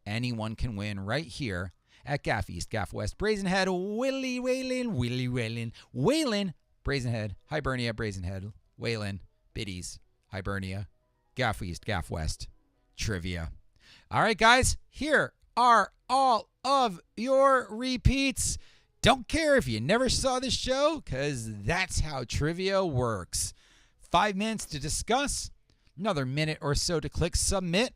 Anyone can win right here at Gaf East, Gaf West, Brazen Head, Waylon, Brazen Head, Hibernia, Brazen Head, Waylon, Biddy's, Hibernia, Gaf East, Gaf West, trivia. All right, guys, here are all of your repeats. Don't care if you never saw the show, because that's how trivia works. 5 minutes to discuss, another minute or so to click submit,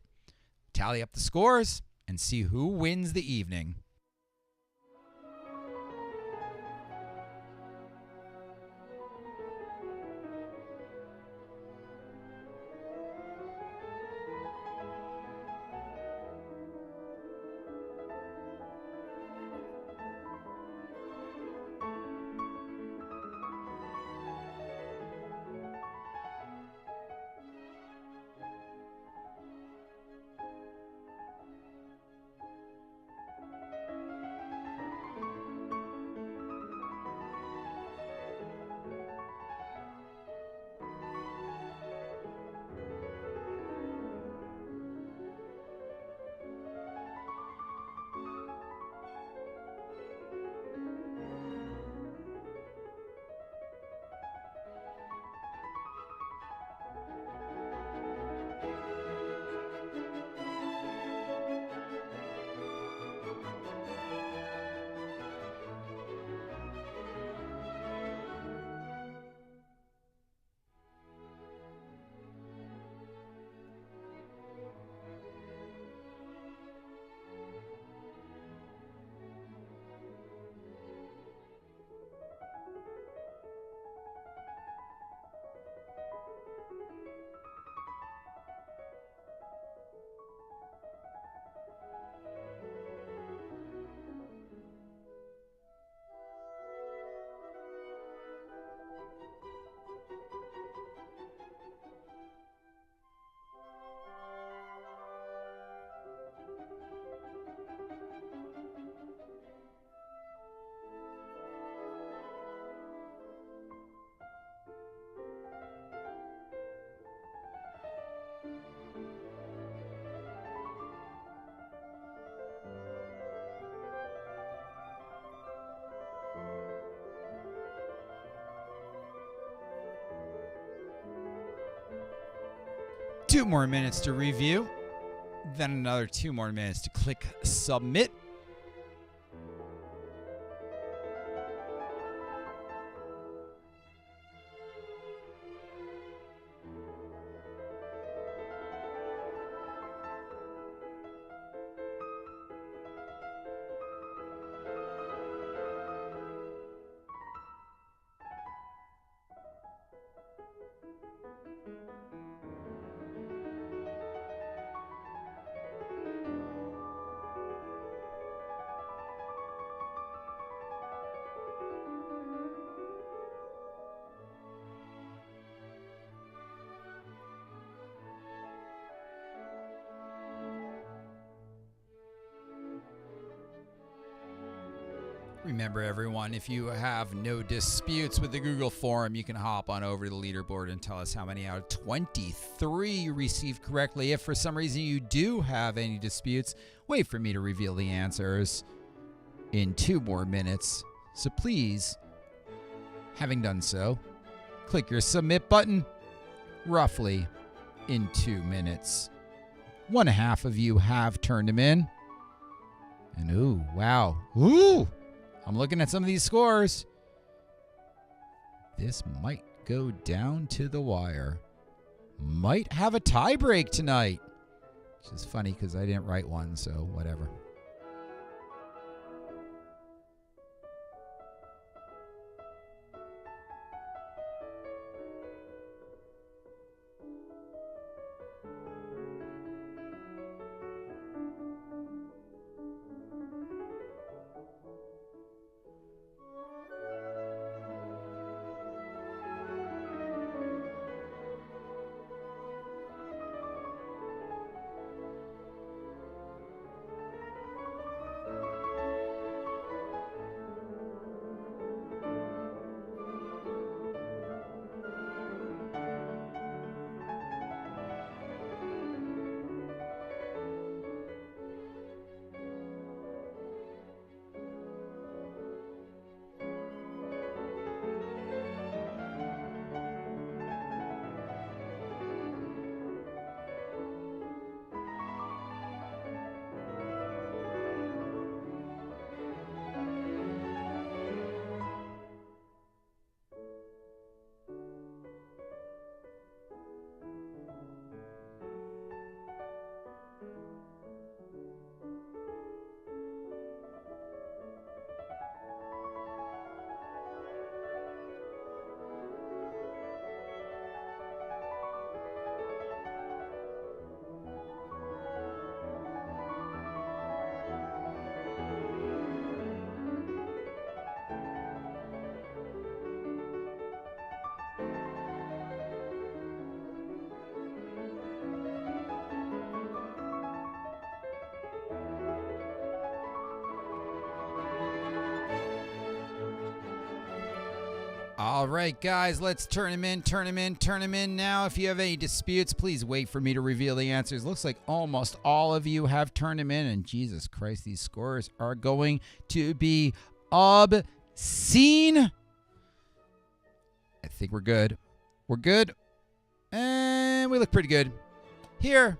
tally up the scores, and see who wins the evening. 2 more minutes to review, then another 2 more minutes to click submit. Remember, everyone, if you have no disputes with the Google form, you can hop on over to the leaderboard and tell us how many out of 23 you received correctly. If for some reason you do have any disputes, wait for me to reveal the answers in 2 more minutes. So please, having done so, click your submit button roughly in 2 minutes. 1/2 of you have turned them in. And ooh, wow. Ooh! I'm looking at some of these scores. This might go down to the wire. Might have a tie break tonight. Which is funny because I didn't write one, so whatever. All right, guys, let's turn them in now. If you have any disputes, please wait for me to reveal the answers. Looks like almost all of you have turned them in, and Jesus Christ, these scores are going to be obscene. I think we're good. We're good, and we look pretty good. Here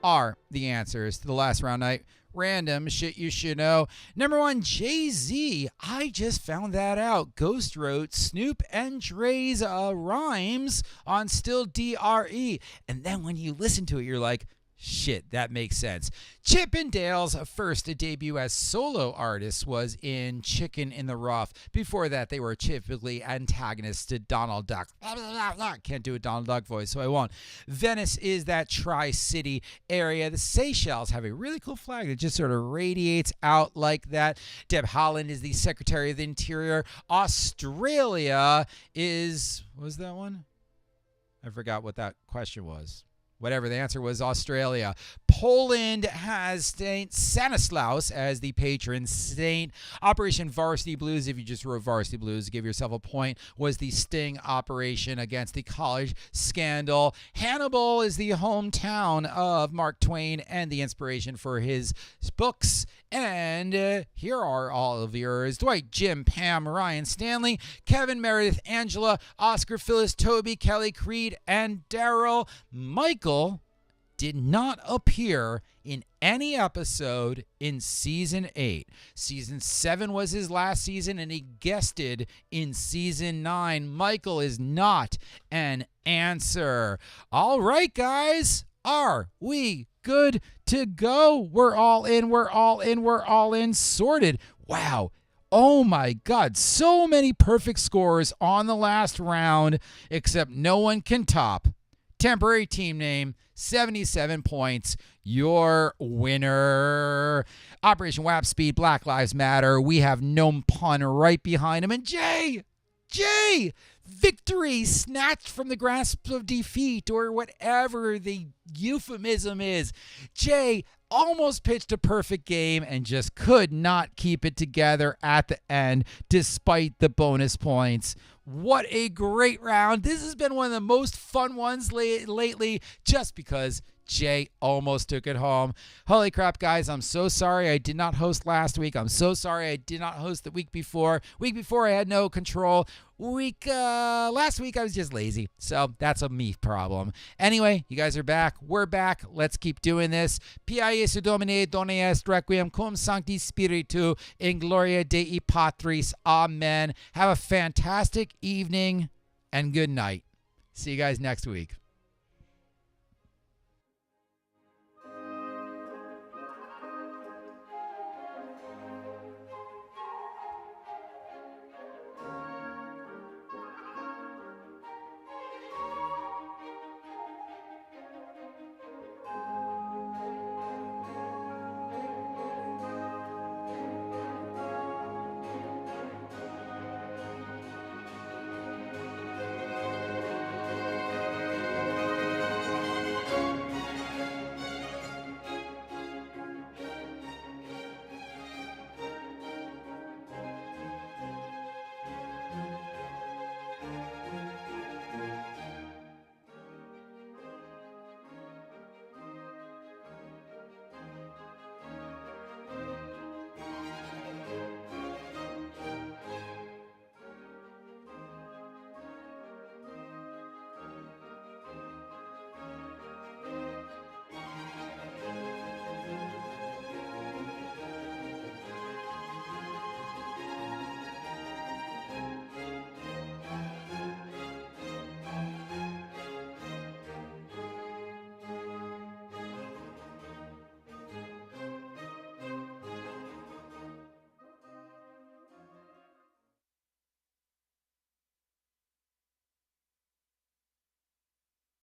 are the answers to the last round night. Random shit you should know. Number 1, Jay-Z. I just found that out. Ghost wrote Snoop and Dre's rhymes on Still D.R.E. And then when you listen to it, you're like, shit, that makes sense. Chip and Dale's first debut as solo artists was in Chicken in the Rough. Before that, they were typically antagonists to Donald Duck. Can't do a Donald Duck voice, so I won't. Venice is that Tri-City area. The Seychelles have a really cool flag that just sort of radiates out like that. Deb Haaland is the Secretary of the Interior. Australia is... What was that one? I forgot what that question was. Whatever, the answer was Australia. Poland has Saint Stanislaus as the patron saint. Operation Varsity Blues, if you just wrote Varsity Blues, give yourself a point, was the sting operation against the college scandal. Hannibal is the hometown of Mark Twain and the inspiration for his books. And here are all of yours. Dwight, Jim, Pam, Ryan, Stanley, Kevin, Meredith, Angela, Oscar, Phyllis, Toby, Kelly, Creed, and Daryl. Michael did not appear in any episode in Season 8. Season 7 was his last season, and he guested in Season 9. Michael is not an answer. All right, guys. Are we good to go? We're all in. We're all in. We're all in. Sorted. Wow. Oh my God, so many perfect scores on the last round, except no one can top. Temporary team name, 77 points. Your winner. Operation Wap Speed, Black Lives Matter. We have Gnome Pun right behind him. And Jay, victory snatched from the grasp of defeat, or whatever the euphemism is. Jay almost pitched a perfect game and just could not keep it together at the end despite the bonus points. What a great round. This has been one of the most fun ones lately just because Jay almost took it home. Holy crap, guys. I'm so sorry I did not host last week. I'm so sorry I did not host the week before. Week before I had no control. Last week I was just lazy. So that's a me problem. Anyway, you guys are back. We're back. Let's keep doing this. Pia Jesu Domine, Dona est requiem cum sancti spiritu in gloria Dei Patris. Amen. Have a fantastic evening and good night. See you guys next week.